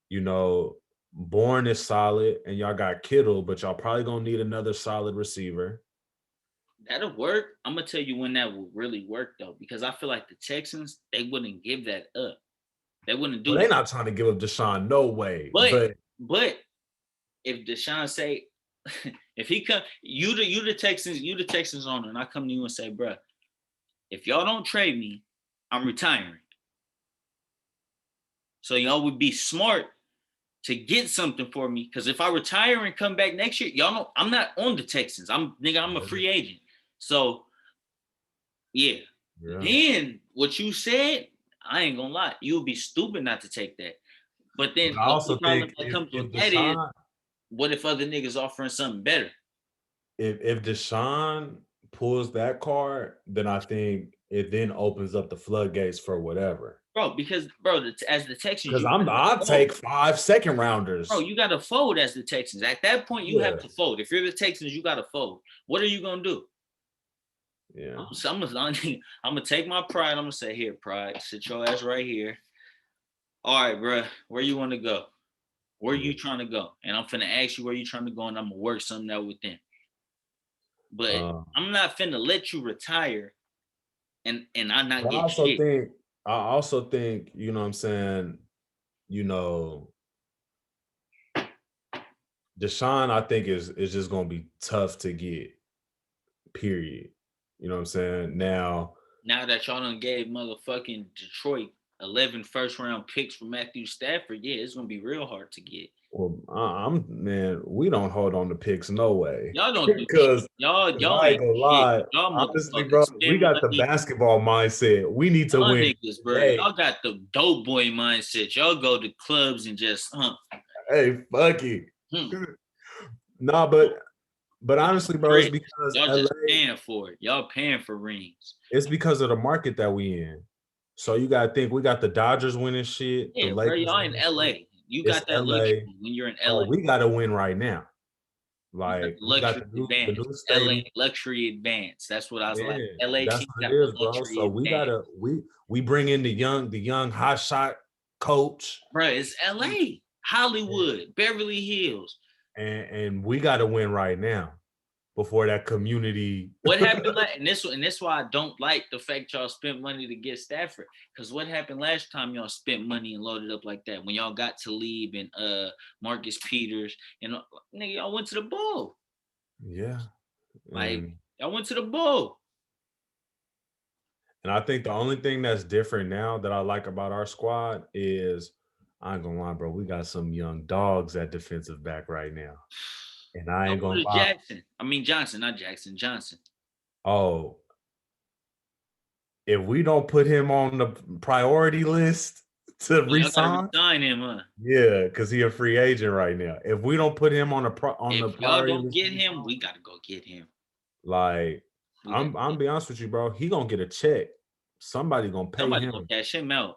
you know, Bourne is solid, and y'all got Kittle, but y'all probably gonna need another solid receiver. That'll work. I'm gonna tell you when that will really work though, because I feel like the Texans, they wouldn't give that up. They wouldn't do Well, they're that. not trying to give up Deshaun, no way. But But but if Deshaun say, if he come, you the Texans owner, and I come to you and say, bruh, if y'all don't trade me, I'm retiring. So y'all would be smart to get something for me, because if I retire and come back next year, y'all know I'm not on the Texans. I'm a free agent. So yeah. Then what you said, I ain't gonna lie, you would be stupid not to take that. But then I the also only problem think that comes if with that is, Deshaun, what if other niggas offering something better? if Deshaun pulls that card, then I think it then opens up the floodgates for whatever. Bro, because as the Texans, Because you I'll take 5 second rounders. bro, you gotta fold as the Texans. At that point, you have Yeah. to fold. If you're the Texans, you gotta fold. What are you gonna do? Yeah. I'm gonna take my pride. I'm gonna say, here, pride, sit your ass right here. All right, bro, where you want to go? Where you trying to go? And I'm finna ask you where you trying to go, and I'm gonna work something out with them. But I'm not finna let you retire and I not But get shit. I also think, you know what I'm saying, you know, Deshaun, I think is just gonna be tough to get, period. You know what I'm saying? Now That y'all done gave motherfucking Detroit 11 first round picks for Matthew Stafford, yeah, it's gonna be real hard to get. well, man, we don't hold on to picks, no way. Y'all don't do shit. Because Y'all I ain't ain't gonna shit. lie, Y'all honestly, motherfuckers bro, we spend got the money. basketball mindset. We need to Y'all win niggas, bro. today. Y'all got the dope boy mindset. Y'all go to clubs and just Hey, fuck it. hmm. Nah, but honestly, bro, it's because Y'all LA, just paying for it. Y'all paying for rings. it's because of the market that we in. So you gotta think we got the Dodgers winning shit, the Yeah, bro. Lakers Y'all in winning shit. LA. You It's got that LA. luxury when you're in Oh, LA. we gotta win right now. You got Like the we got luxury the advance. new LA stadium. luxury advance. That's what I was like. Yeah, LA that's team what got it the is, bro. luxury So we advance. gotta we bring in the young hot shot coach. Bro, it's LA, Hollywood, Beverly Hills. And we gotta win right now before that community. What happened and this why I don't like the fact y'all spent money to get Stafford. Because what happened last time y'all spent money and loaded up like that? When y'all got to leave and Marcus Peters and nigga, y'all went to the bowl. Yeah. Like y'all went to the bowl. And I think the only thing that's different now that I like about our squad is, I ain't gonna lie, bro, we got some young dogs at defensive back right now. And I ain't gonna lie. Johnson, not Jackson, Johnson. Oh, if we don't put him on the priority list, to Y'all gotta resign. resign him, huh? Yeah, because he a free agent right now. If we don't put him on the If y'all priority don't list, get him, we gotta go get him. like We got I'm be honest with you, bro. He gonna get a check. Somebody gonna pay somebody gonna him. cash him out.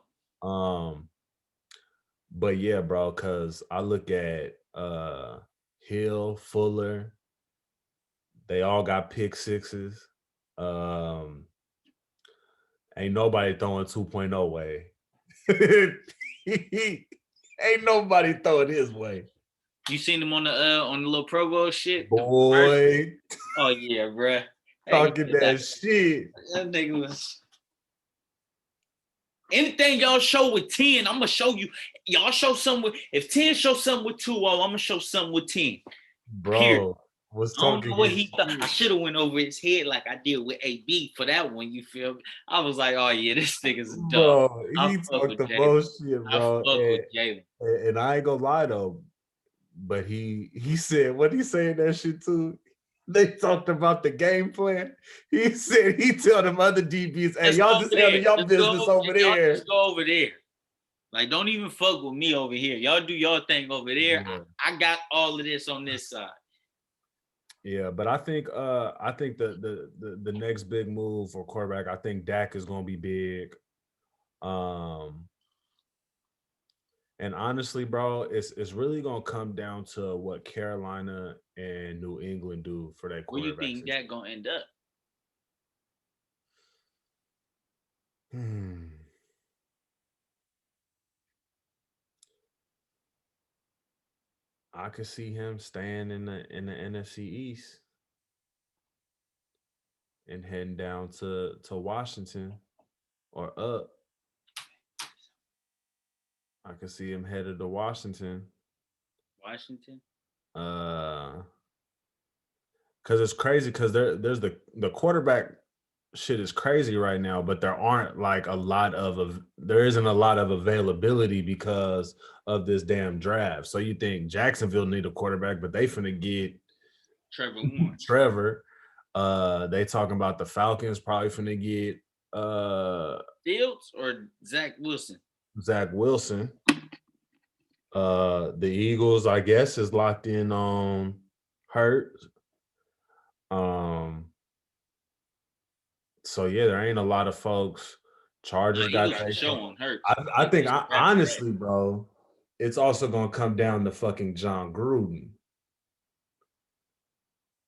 But yeah, bro, because I look at Hill, Fuller, they all got pick sixes. Ain't nobody throwing 2.0 way. Ain't nobody throwing his way. You seen him on the little Pro Bowl shit? Boy, Oh yeah, bruh. talking that shit. That nigga was. Anything y'all show with 10, I'm gonna show you. Y'all show something with, if 10 show something with 2, I'm gonna show something with 10. Bro, Period. was I don't talking know what his he thought. shit. I should have went over his head like I did with AB for that one. You feel me? I was like, oh yeah, this nigga's a dog. Bro, I he fuck talked with the Jalen. most shit, I bro. fuck with Jalen. And I ain't gonna lie though, but he said, what he saying that shit too? They talked about the game plan. He said he tell them other DBs, hey, y'all just handle y'all business over there. Y'all just go over there. Like, don't even fuck with me over here. Y'all do your thing over there. Yeah. I got all of this on this side. Yeah, but I think the next big move for quarterback, I think Dak is gonna be big. And honestly, bro, it's really gonna come down to what Carolina and New England do for that Where you quarterback think situation. that gonna end up? I could see him staying in the NFC East and heading down to Washington or up. I could see him headed to Washington. Washington? Because it's crazy because there's the quarterback shit is crazy right now, but there aren't like there isn't a lot of availability because of this damn draft. So you think Jacksonville need a quarterback, but they finna get Trevor Lawrence. Trevor. They talking about the Falcons probably finna get Fields or Zach Wilson? Zach Wilson. The Eagles, I guess, is locked in on Hurts. So yeah, there ain't a lot of folks. Chargers got that show on Hurts. I think honestly, bro, it's also gonna come down to fucking John Gruden.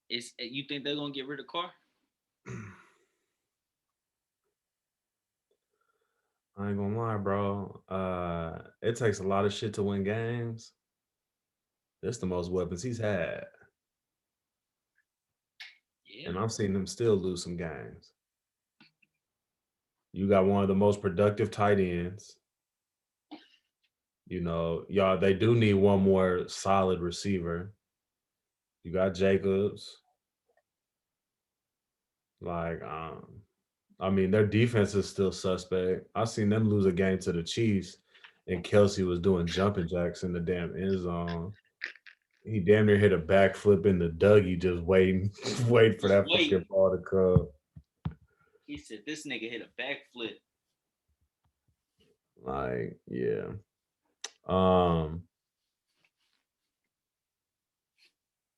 You think they're gonna get rid of Carr? I ain't gonna lie, bro. It takes a lot of shit to win games. That's the most weapons he's had. Yeah. And I've seen him still lose some games. You got one of the most productive tight ends. You know, y'all, they do need one more solid receiver. You got Jacobs. Like, I mean, their defense is still suspect. I've seen them lose a game to the Chiefs, and Kelsey was doing jumping jacks in the damn end zone. He damn near hit a backflip in the Dougie, just waiting for that fucking ball to come. He said, "This nigga hit a backflip." Like, yeah.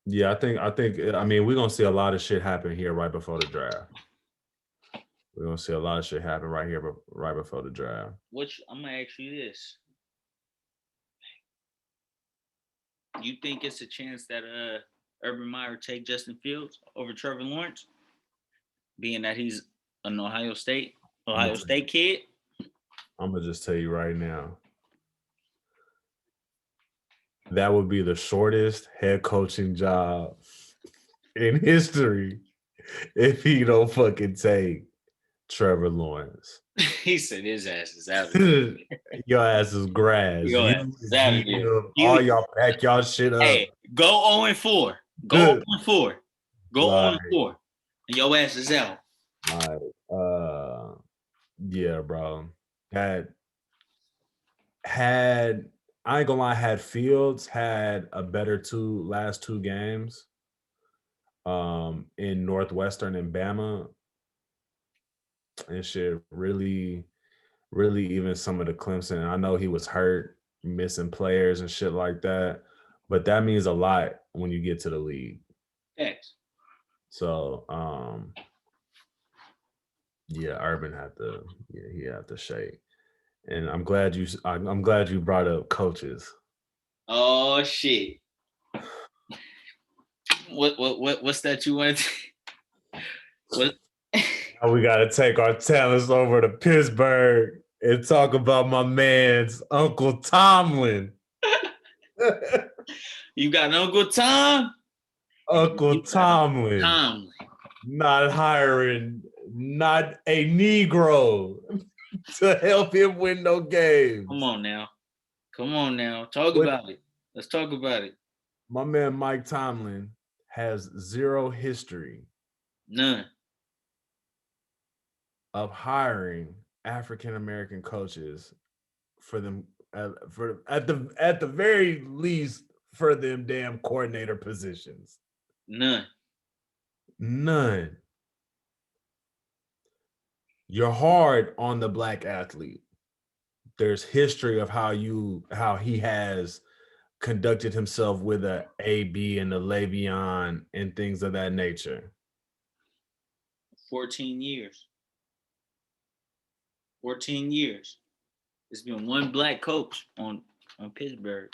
Yeah, I think. I mean, we're gonna see a lot of shit happen here right before the draft. We're gonna see a lot of shit happen right here, right before the draft. I'm gonna ask you this: you think it's a chance that Urban Meyer take Justin Fields over Trevor Lawrence, being that he's an Ohio State kid? I'm gonna just tell you right now, that would be the shortest head coaching job in history if he don't fucking take Trevor Lawrence. He said his ass is out of here. Your ass is grass. Your ass is out of here. All y'all pack y'all shit up. Hey, go 0-4. Go 0-4. Go 0-4. And your ass is out. Like, yeah, bro. I ain't gonna lie, had Fields had a better last two games in Northwestern and Bama, and shit really really even some of the Clemson. I know he was hurt, missing players and shit like that, but that means a lot when you get to the league. X. So, yeah, Urban he had to shake. And I'm glad you brought up coaches. Oh shit. What's that you want? What? Now we got to take our talents over to Pittsburgh and talk about my man's Uncle Tomlin. You got Uncle Tom? Uncle Tomlin. Tomlin. Not hiring not a Negro to help him win no games. Come on now. Talk about it. Let's talk about it. My man Mike Tomlin has zero history. None. Of hiring African American coaches for them at the very least for them damn coordinator positions. None. You're hard on the black athlete. There's history of how he has conducted himself with a AB and a Le'Veon and things of that nature. 14 years. 14 years. There's been one black coach on Pittsburgh.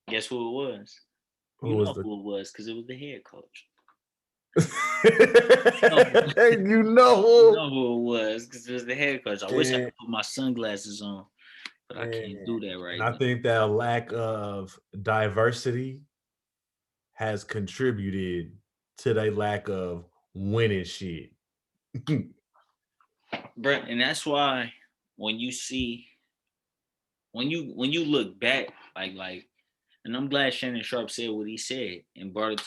Guess who it was? Who it was because it was the head coach. You know who it was because it was the head coach. I wish I could put my sunglasses on, but I can't do that right now. I think that lack of diversity has contributed to the lack of winning shit. Brett, and that's why when you look back, like, and I'm glad Shannon Sharp said what he said and brought it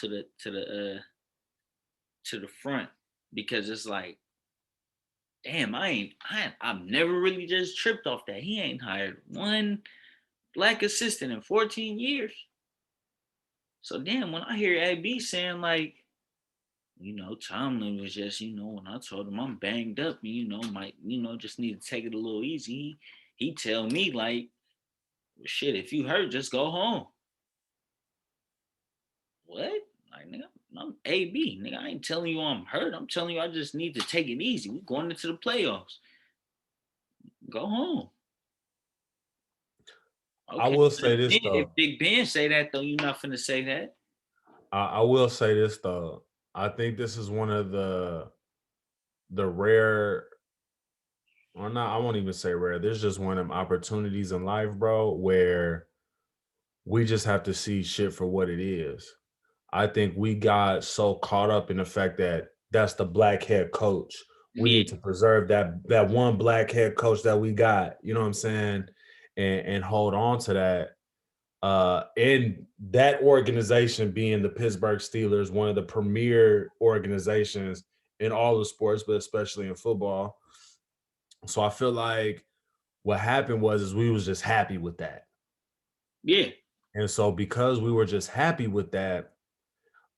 to the front, because it's like, damn, I've never really just tripped off that. He ain't hired one black assistant in 14 years. So damn, when I hear AB saying like, Tomlin was just, when I told him I'm banged up, might, just need to take it a little easy. He tell me like, well, shit, if you hurt, just go home. What? Like, nigga, I'm AB, nigga. I ain't telling you I'm hurt. I'm telling you I just need to take it easy. We're going into the playoffs. Go home. Okay. I will say this though. If Big Ben say that though, you're not finna say that. I will say this though. I think this is one of the rare, or not, I won't even say rare. There's just one of them opportunities in life, bro, where we just have to see shit for what it is. I think we got so caught up in the fact that that's the black head coach. We need to preserve that one black head coach that we got, you know what I'm saying? And hold on to that. And that organization being the Pittsburgh Steelers, one of the premier organizations in all the sports, but especially in football. So I feel like what happened was we was just happy with that. Yeah. And so because we were just happy with that,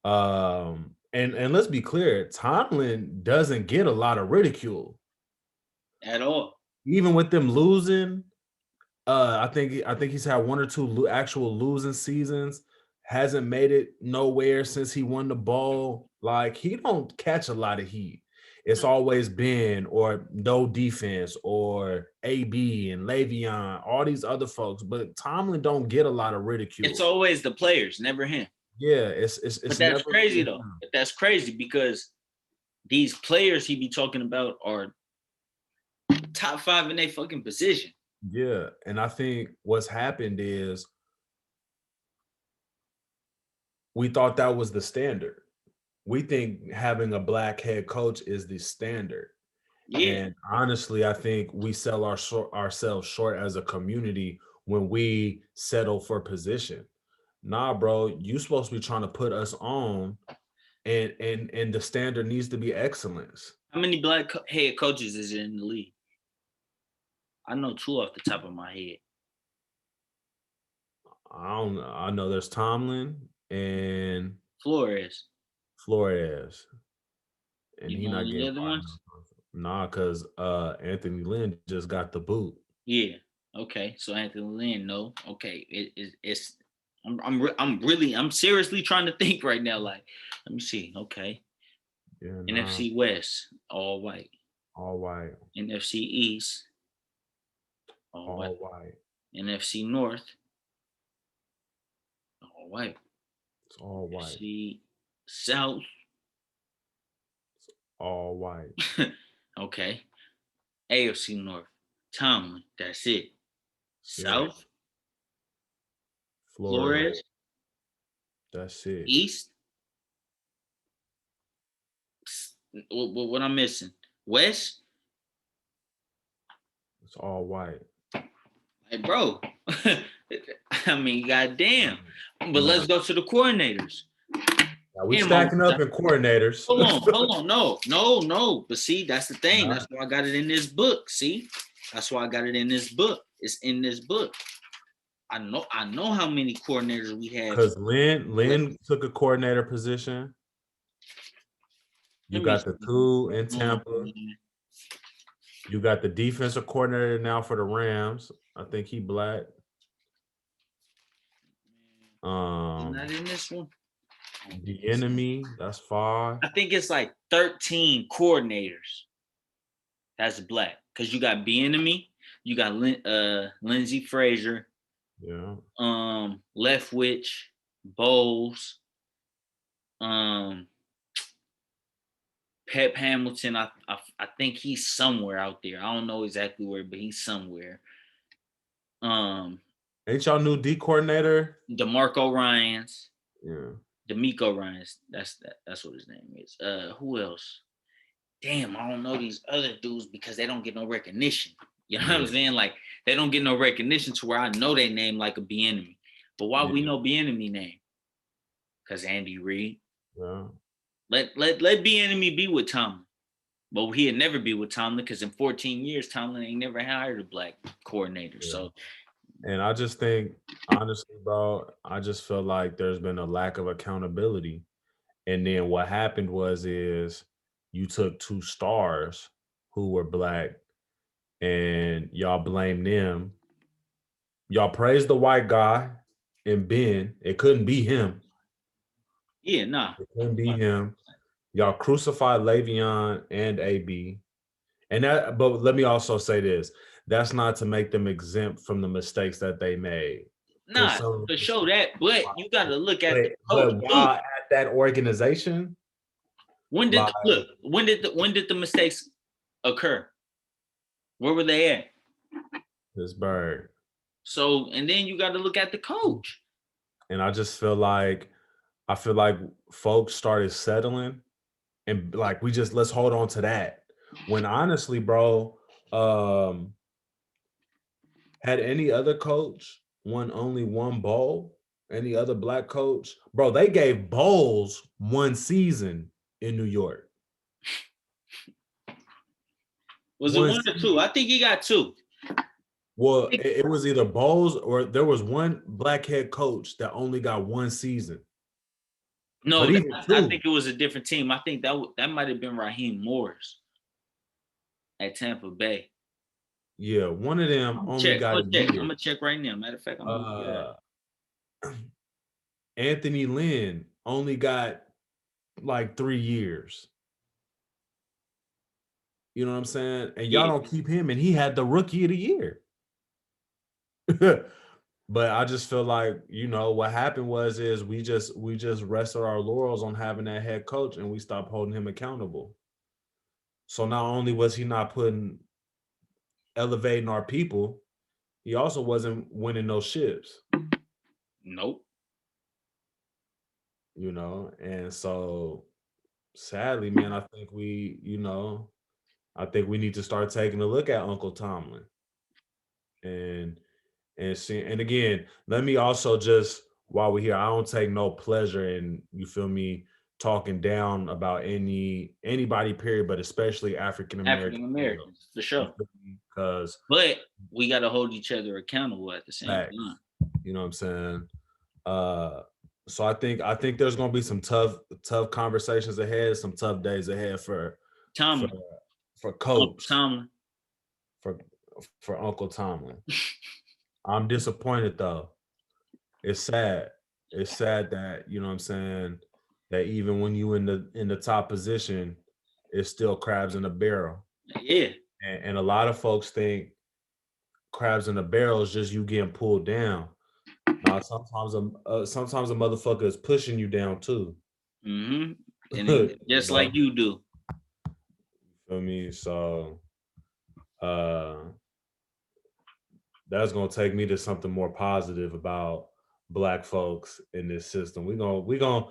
and let's be clear, Tomlin doesn't get a lot of ridicule at all. Even with them losing, I think he's had one or two actual losing seasons. Hasn't made it nowhere since he won the ball. Like, he don't catch a lot of heat. It's always been or no defense or AB and Le'Veon, all these other folks. But Tomlin don't get a lot of ridicule. It's always the players, never him. Yeah, it's but that's crazy though. But that's crazy because these players he be talking about are top 5 in their fucking position. Yeah, and I think what's happened is we thought that was the standard. We think having a black head coach is the standard. Yeah. And honestly, I think we sell ourselves short as a community when we settle for position. Nah, bro, you supposed to be trying to put us on, and the standard needs to be excellence. How many black head coaches is in the league? I know 2 off the top of my head. I don't know. I know there's Tomlin and Flores. And he not getting fired. Nah, because Anthony Lynn just got the boot. Yeah. Okay. So Anthony Lynn, no. Okay. It's I'm seriously trying to think right now. Like, let me see. Okay. Yeah, nah, NFC West, all white. all white, NFC East, all white. all white. NFC North, all white. It's all white, NFC South, all white. okay. AFC North, Tomlin, that's it. Yeah, South, Flores. Flores, That's it. East, what I'm missing? West, It's all white. like, bro. I mean, goddamn. But Nah, let's go to the coordinators. now we Damn, I'm, stacking up in coordinators. hold on. No. But see, that's the thing. Nah, That's why I got it in this book. See, that's why I got it in this book. It's in this book. I know how many coordinators we have. because Lynn took a coordinator position. You Let me got the see. two in Oh, Tampa. man. You got the defensive coordinator now for the Rams. I think he black. He's not in this one. The enemy, that's 5. I think it's like 13 coordinators. That's black. Because you got Bieniemy, you got Lindsey Frazier, Yeah. Leftwich, Bowles, Pep Hamilton. I think he's somewhere out there. I don't know exactly where, but he's somewhere. Ain't y'all new D coordinator? DeMarco Ryans, Yeah. D'Amico Ryans. That's what his name is. Who else? Damn, I don't know these other dudes because they don't get no recognition. You know what I'm saying? Like they don't get no recognition to where I know their name like a Bieniemy. But why we know Bieniemy name? Because Andy Reid. Yeah. Let Bieniemy be with Tomlin. But he'd never be with Tomlin because in 14 years, Tomlin ain't never hired a black coordinator. Yeah. So And I just think, honestly, bro, I just feel like there's been a lack of accountability. And then what happened is you took 2 stars who were black and y'all blame them. Y'all praised the white guy and Ben. It couldn't be him. yeah, nah. It couldn't be him. Y'all crucified Le'Veon and AB. And that, but let me also say this. That's not to make them exempt from the mistakes that they made. Nah, to show that, but you gotta look at the coach. But while at that organization, When did the mistakes occur? Where were they at? Pittsburgh. So, and then you got to look at the coach. And I just feel like folks started settling and like let's hold on to that. When honestly, bro, had any other coach won only one bowl, any other black coach, bro, they gave bowls one season in New York. Was it 1 or 2? I think he got 2. Well, it was either bowls or there was one black head coach that only got 1 season. No, I think it was a different team. I think that might have been Raheem Morris at Tampa Bay. Yeah, one of them only got a year. I'm gonna check right now. Matter of fact, Anthony Lynn only got like 3 years. You know what I'm saying? And y'all don't keep him, and he had the rookie of the year. But I just feel like, what happened is we just rested our laurels on having that head coach, and we stopped holding him accountable. So not only was he not elevating our people, he also wasn't winning those ships. Nope. And so sadly, man, I think we need to start taking a look at Uncle Tomlin. And again, let me also just, while we're here, I don't take no pleasure in, you feel me, talking down about anybody, period, but especially African Americans, for sure. But we got to hold each other accountable at the same time. You know what I'm saying? So I think there's gonna be some tough conversations ahead, some tough days ahead for Tomlin, for coach Tomlin. for Uncle Tomlin. I'm disappointed though. It's sad. It's sad that, you know what I'm saying, that even when you in the top position, it's still crabs in a barrel. Yeah. And a lot of folks think crabs in a barrel is just you getting pulled down. Now sometimes a motherfucker is pushing you down too. And then You just like know, you do. feel me? So uh that's gonna take me to something more positive about black folks in this system. We got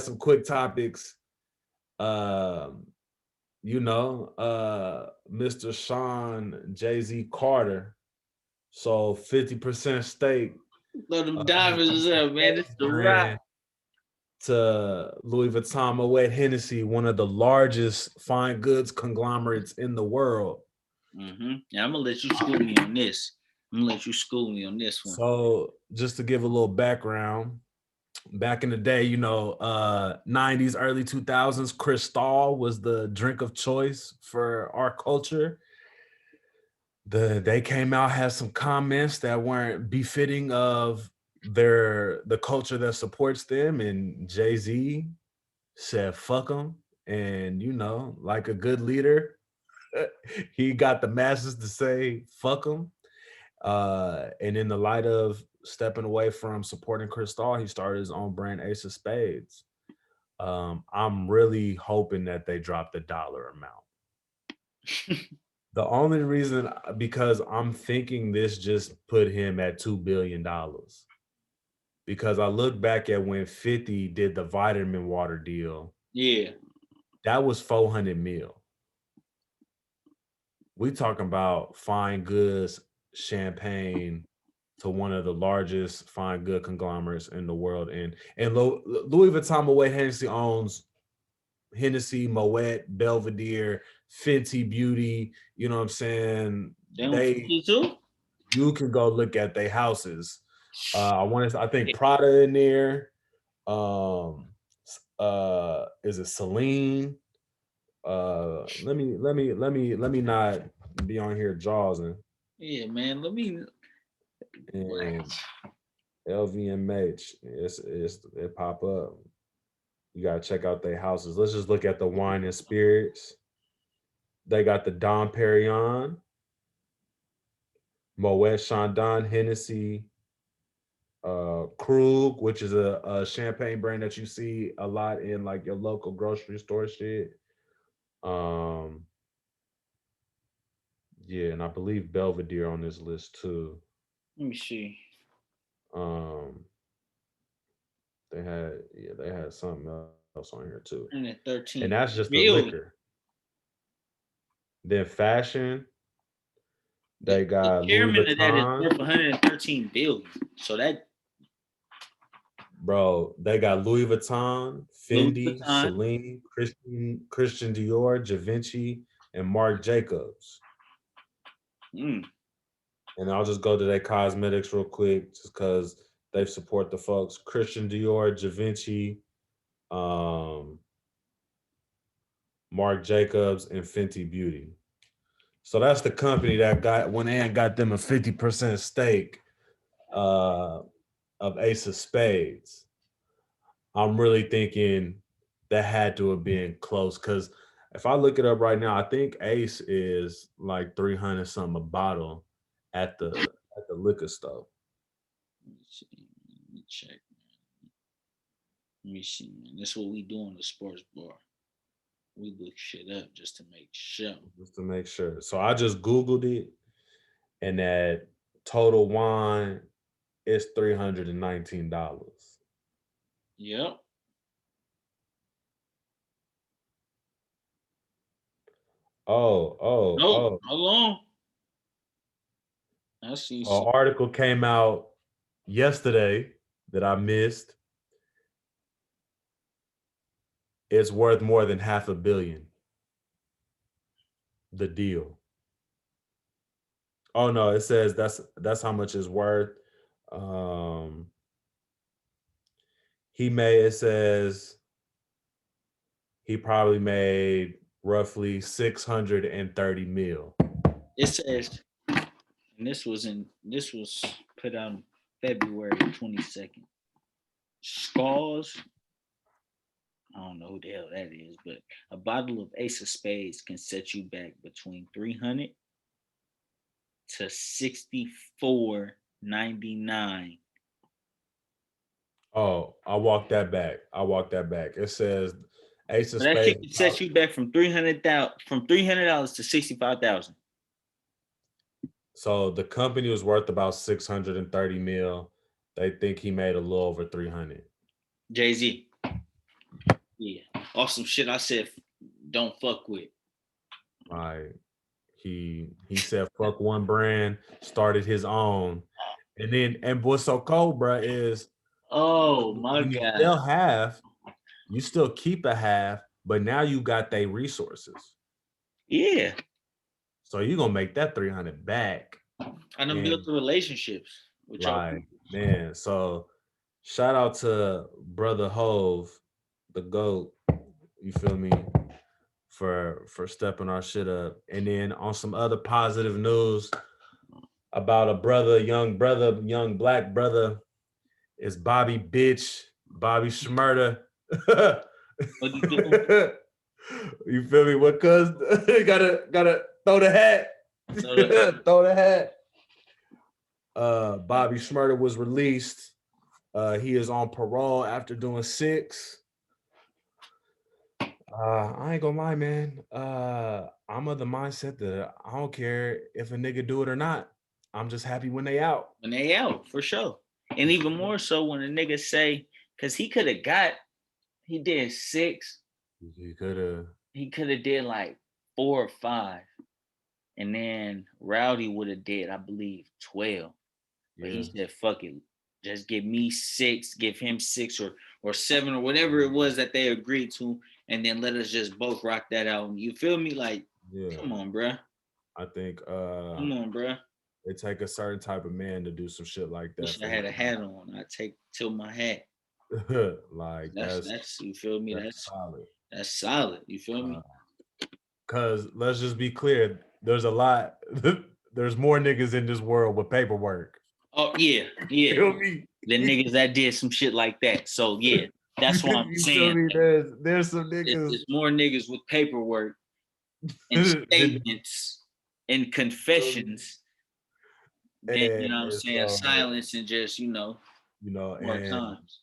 some quick topics. Um, Mr. Sean Jay-Z Carter sold 50% stake Let them of diamonds up, man. It's the rock. brand to Louis Vuitton Moet Hennessy, one of the largest fine goods conglomerates in the world. Yeah, I'm gonna let you school me on this. I'm gonna let you school me on this one. So just to give a little background, back in the day, 90s, early 2000s, Cristal was the drink of choice for our culture. They came out, had some comments that weren't befitting of the culture that supports them, and Jay-Z said fuck them. And like a good leader, he got the masses to say fuck them. And in the light of stepping away from supporting Cristal, he started his own brand, Ace of Spades. I'm really hoping that they drop the dollar amount. The only reason, because I'm thinking this just put him at $2 billion. Because I look back at when 50 did the vitamin water deal. Yeah. That was 400 mil. We talking about fine goods, champagne, to one of the largest fine good conglomerates in the world. And Louis Vuitton Moet Hennessy owns Hennessy, Moet, Belvedere, Fenty Beauty. You know what I'm saying? You can go look at their houses. I think Prada in there. Is it Celine? Let me not be on here jawsing. Yeah, man. Let me. And LVMH, it pop up. You gotta check out their houses. Let's just look at the wine and spirits. They got the Dom Perignon, Moet Chandon, Hennessy, Krug, which is a champagne brand that you see a lot in like your local grocery store shit. Yeah, and I believe Belvedere on this list too. Let me see. Um, they had something else on here too, and that's just the liquor. Then fashion, The they got Louis chairman of that is Vuitton. worth 113 billion. So that, bro, they got Louis Vuitton, Louis Fendi, Vuitton. Celine, Christian Dior, Givenchy, and Marc Jacobs. And I'll just go to their cosmetics real quick, just because they support the folks. Christian Dior, Givenchy, Marc Jacobs, and Fenty Beauty. So that's the company that went in and got them a 50% stake of Ace of Spades. I'm really thinking that had to have been close, because if I look it up right now, I think Ace is like 300 something a bottle at the liquor store. Let me see. Let me check. Let me see, man. That's what we do on the sports bar. We look shit up just to make sure. Just to make sure. So I just Googled it, and that total wine is $319. Yep. Oh. Hold on. I see An some. article came out yesterday that I missed. It's worth more than $500 million. The deal. Oh no, it says that's how much it's worth. Um it says he probably made roughly 630 mil. It says, and this was put out February 22nd. Skulls, I don't know who the hell that is, but a bottle of Ace of Spades can set you back between 300 to 64.99. Oh, I walk that back. It says Ace of So that shit Spades. can set you back from $300 to 65,000. So the company was worth about 630 mil. They think he made a little over 300. Jay-Z. Yeah. Awesome shit I said don't fuck with. Like he said fuck one brand, started his own. And what's so cold, bro, is Oh my when you God. sell half, you still keep a half, but now you got their resources. Yeah. So you're gonna make that 300 back. I done built And the relationships with y'all. like, man, so shout out to brother Hove, the GOAT, you feel me, for stepping our shit up. And then on some other positive news about a young black brother, is Bobby Shmurda. What you doing? You feel me? What cuz gotta throw the hat. Throw the hat. Bobby Shmurda was released. He is on parole after doing 6. I ain't gonna lie, man. I'm of the mindset that I don't care if a nigga do it or not. I'm just happy when they out. When they out, for sure. And even more so when a nigga say, because he did 6. He could have. He could have did like 4 or 5. And then Rowdy would have did, I believe, 12. But he said, fuck it. Just give me 6, give him 6 or 7 or whatever it was that they agreed to. And then let us just both rock that out. You feel me? Like, come on, bruh. I think Come on, bruh. it take a certain type of man to do some shit like that. Wish I had a hat on. I'd tilt my hat. Like that's you feel me? That's solid. That's solid. You feel me? Cause let's just be clear, there's a lot. There's more niggas in this world with paperwork. Oh yeah. The niggas that did some shit like that. So yeah, that's what I'm saying. There's some niggas. There's more niggas with paperwork and statements and confessions than, you know what I'm saying, silence and just, more times.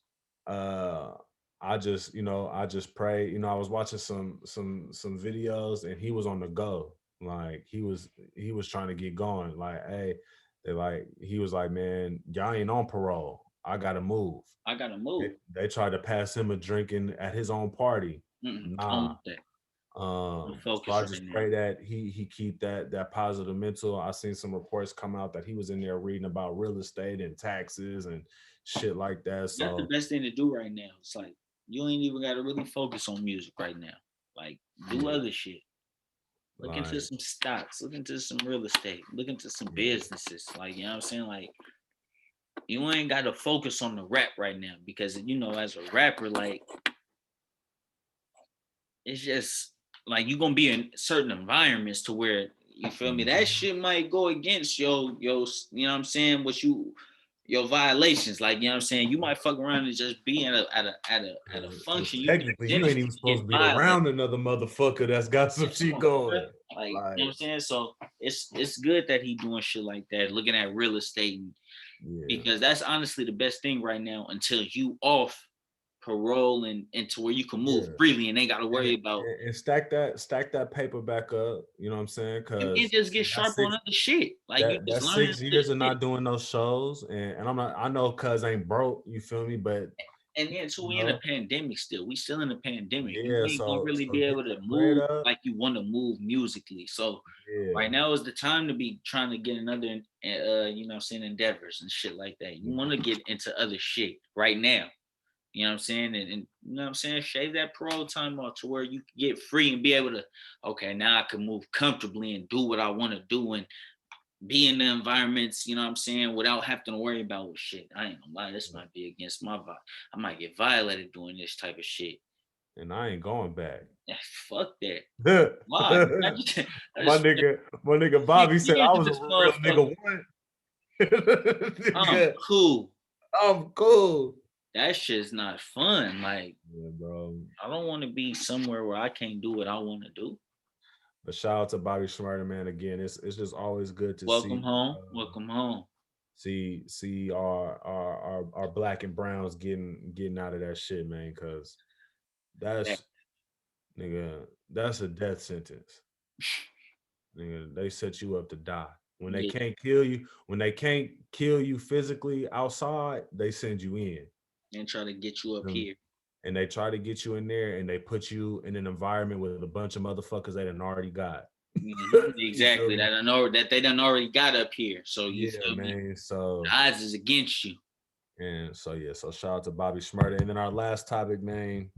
I just pray. I was watching some videos and he was on the go. Like he was trying to get going. Like, hey, he was like, man, y'all ain't on parole. I gotta move. They tried to pass him a drinking at his own party. Nah. So I just pray that he keep that positive mental. I seen some reports come out that he was in there reading about real estate and taxes and shit like that. So that's the best thing to do right now. It's like you ain't even got to really focus on music right now. Like do other shit. Look into some stocks. Look into some real estate. Look into some businesses. Like, you know what I'm saying? Like, you ain't got to focus on the rap right now because, as a rapper, like, it's just like you're gonna be in certain environments to where you feel me. That shit might go against your you know what I'm saying, your violations. Like, you know what I'm saying, you might fuck around and just be at a function. Technically, you ain't even supposed to be around another motherfucker that's got some shit going. Like, you know what I'm saying? So it's good that he doing shit like that, looking at real estate, because that's honestly the best thing right now until you off parole and to where you can move freely and ain't got to worry about and stack that paper back up. You know what I'm saying? Because you just get sharp on other shit. Like you just learn 6 years of not doing those shows, and I'm not. I know cuz ain't broke. You feel me? But and then too, we in a pandemic still. We still in a pandemic. Yeah, you ain't gonna really be able to move like you want to move musically. So right now is the time to be trying to get another, you know what I'm saying, endeavors and shit like that. You want to get into other shit right now. You know what I'm saying? And you know what I'm saying? Shave that parole time off to where you can get free and be able to, okay, now I can move comfortably and do what I want to do and be in the environments, you know what I'm saying, without having to worry about shit. I ain't gonna lie, this might be against my vibe. I might get violated doing this type of shit. and I ain't going back. Fuck that. my Why? I just nigga dig, Bobby said dig I into was a this real motherfucker. nigga one. I'm Nigga, cool. I'm cool. That shit's not fun. Like, Yeah, bro. I don't want to be somewhere where I can't do what I want to do. But shout out to Bobby Schmurder, man. Again, it's just always good to Welcome home. uh, Welcome home. see our black and browns getting out of that shit, man. Cause Yeah. that's nigga, that's a death sentence. Nigga, they set you up to die. When they Yeah. can't kill you physically outside, they send you in. And try to get you up Um, here. And they try to get you in there and they put you in an environment with a bunch of motherfuckers they done already got. You feel Exactly. me? That they done already got up here. So you Yeah, feel me? man. The So odds is against you. and so yeah, so shout out to Bobby Schmurder. And then our last topic, man,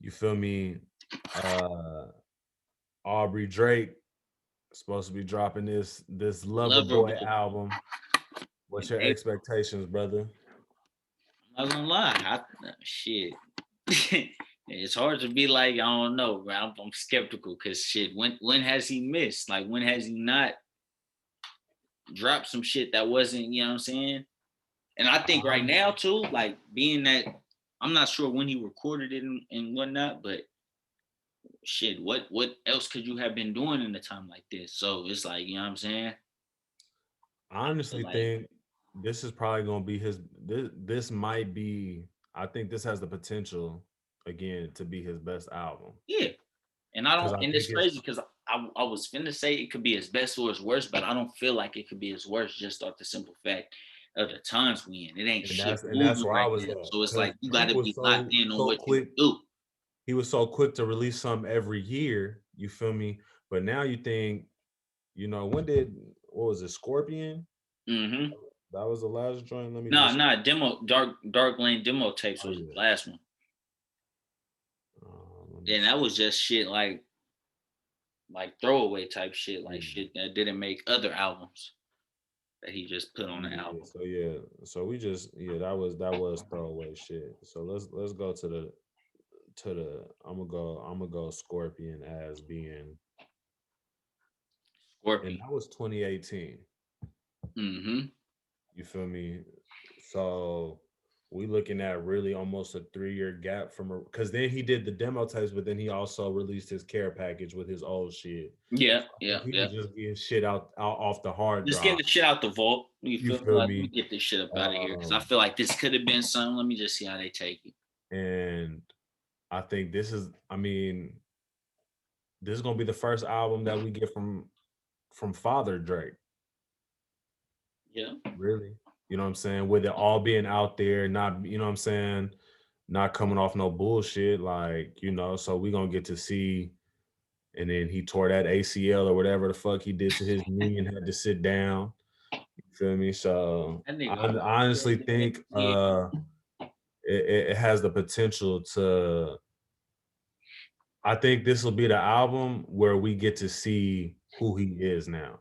you feel me? Aubrey Drake supposed to be dropping this Lover Lover Boy boy. album. What's your expectations, brother? I'm not gonna lie. Shit. It's hard to be like, I don't know, bro. I'm skeptical because shit, when has he missed? Like, when has he not dropped some shit that wasn't, you know what I'm saying? And I think right now too, like being that I'm not sure when he recorded it and whatnot, but shit, what else could you have been doing in a time like this? So it's like, you know what I'm saying? I honestly Like, think this is probably gonna be this might be I think this has the potential again to be his best album. yeah. And I Because don't, I and think it's it's crazy because I was finna say it could be his best or his worst, but I don't feel like it could be his worst just off the simple fact of the times we in. It ain't shit and that's moving where I right was now. at. So it's Because like you Drake gotta was be locked in on so what you quick. do. He was so quick to release something every year. You feel me? But now you think, what was it, Scorpion? Mm-hmm. That was the last joint. Let me No, just demo dark lane demo tapes oh was the yeah. last one. Let me And see. that was just shit like throwaway type shit, like Yeah. shit that didn't make other albums that he just put on the Yeah, album. so yeah, so we just that was throwaway shit. So let's go to the I'm gonna go Scorpion as being, and Scorpion. that was 2018. Mm-hmm. You feel me? So we looking at really almost a 3-year gap from because then he did the demo tapes, but then he also released his care package with his old shit. Yeah, So I yeah, think he yeah. was just getting shit out off the hard Just getting drive. the shit out the vault. You You feel me? feel Like, let me me? get this shit up out of here because I Um, feel like this could have been something. Let me just see how they take it. and I think this is gonna be the first album that we get from Father Drake. Yeah. Really, you know what I'm saying? With it all being out there, not you know what I'm saying, not coming off no bullshit, like So we gonna get to see. And then he tore that ACL or whatever the fuck he did to his knee and had to sit down. You feel me? So That I nigga honestly always had think the ACL. it has the potential to. I think this will be the album where we get to see who he is now.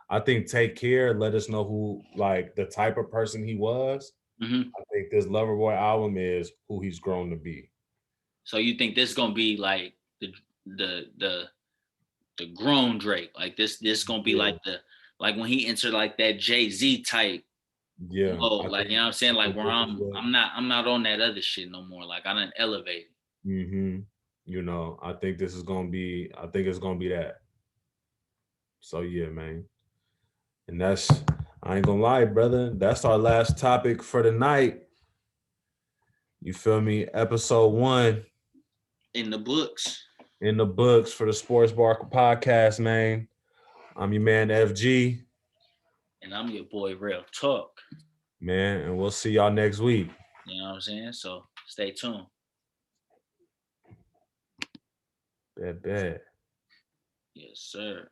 I think Take Care let us know who, like, the type of person he was. Mm-hmm. I think this Loverboy album is who he's grown to be. So you think this gonna be like the the the grown Drake? Like this gonna be Yeah, like when he entered like that Jay-Z type yeah. mode, like, you know what I'm saying? I Like think where this is what. I'm not on that other shit no more. Like I done elevated. Hmm. I think this is gonna be. I think it's gonna be that. So yeah, man. And I ain't gonna lie, brother. That's our last topic for the night. You feel me? Episode 1 In the books. in the books for the Sports Bar Podcast, man. I'm your man FG, And I'm your boy Relltawk. man, and we'll see y'all next week. You know what I'm saying? So stay tuned. Bad. Yes, sir.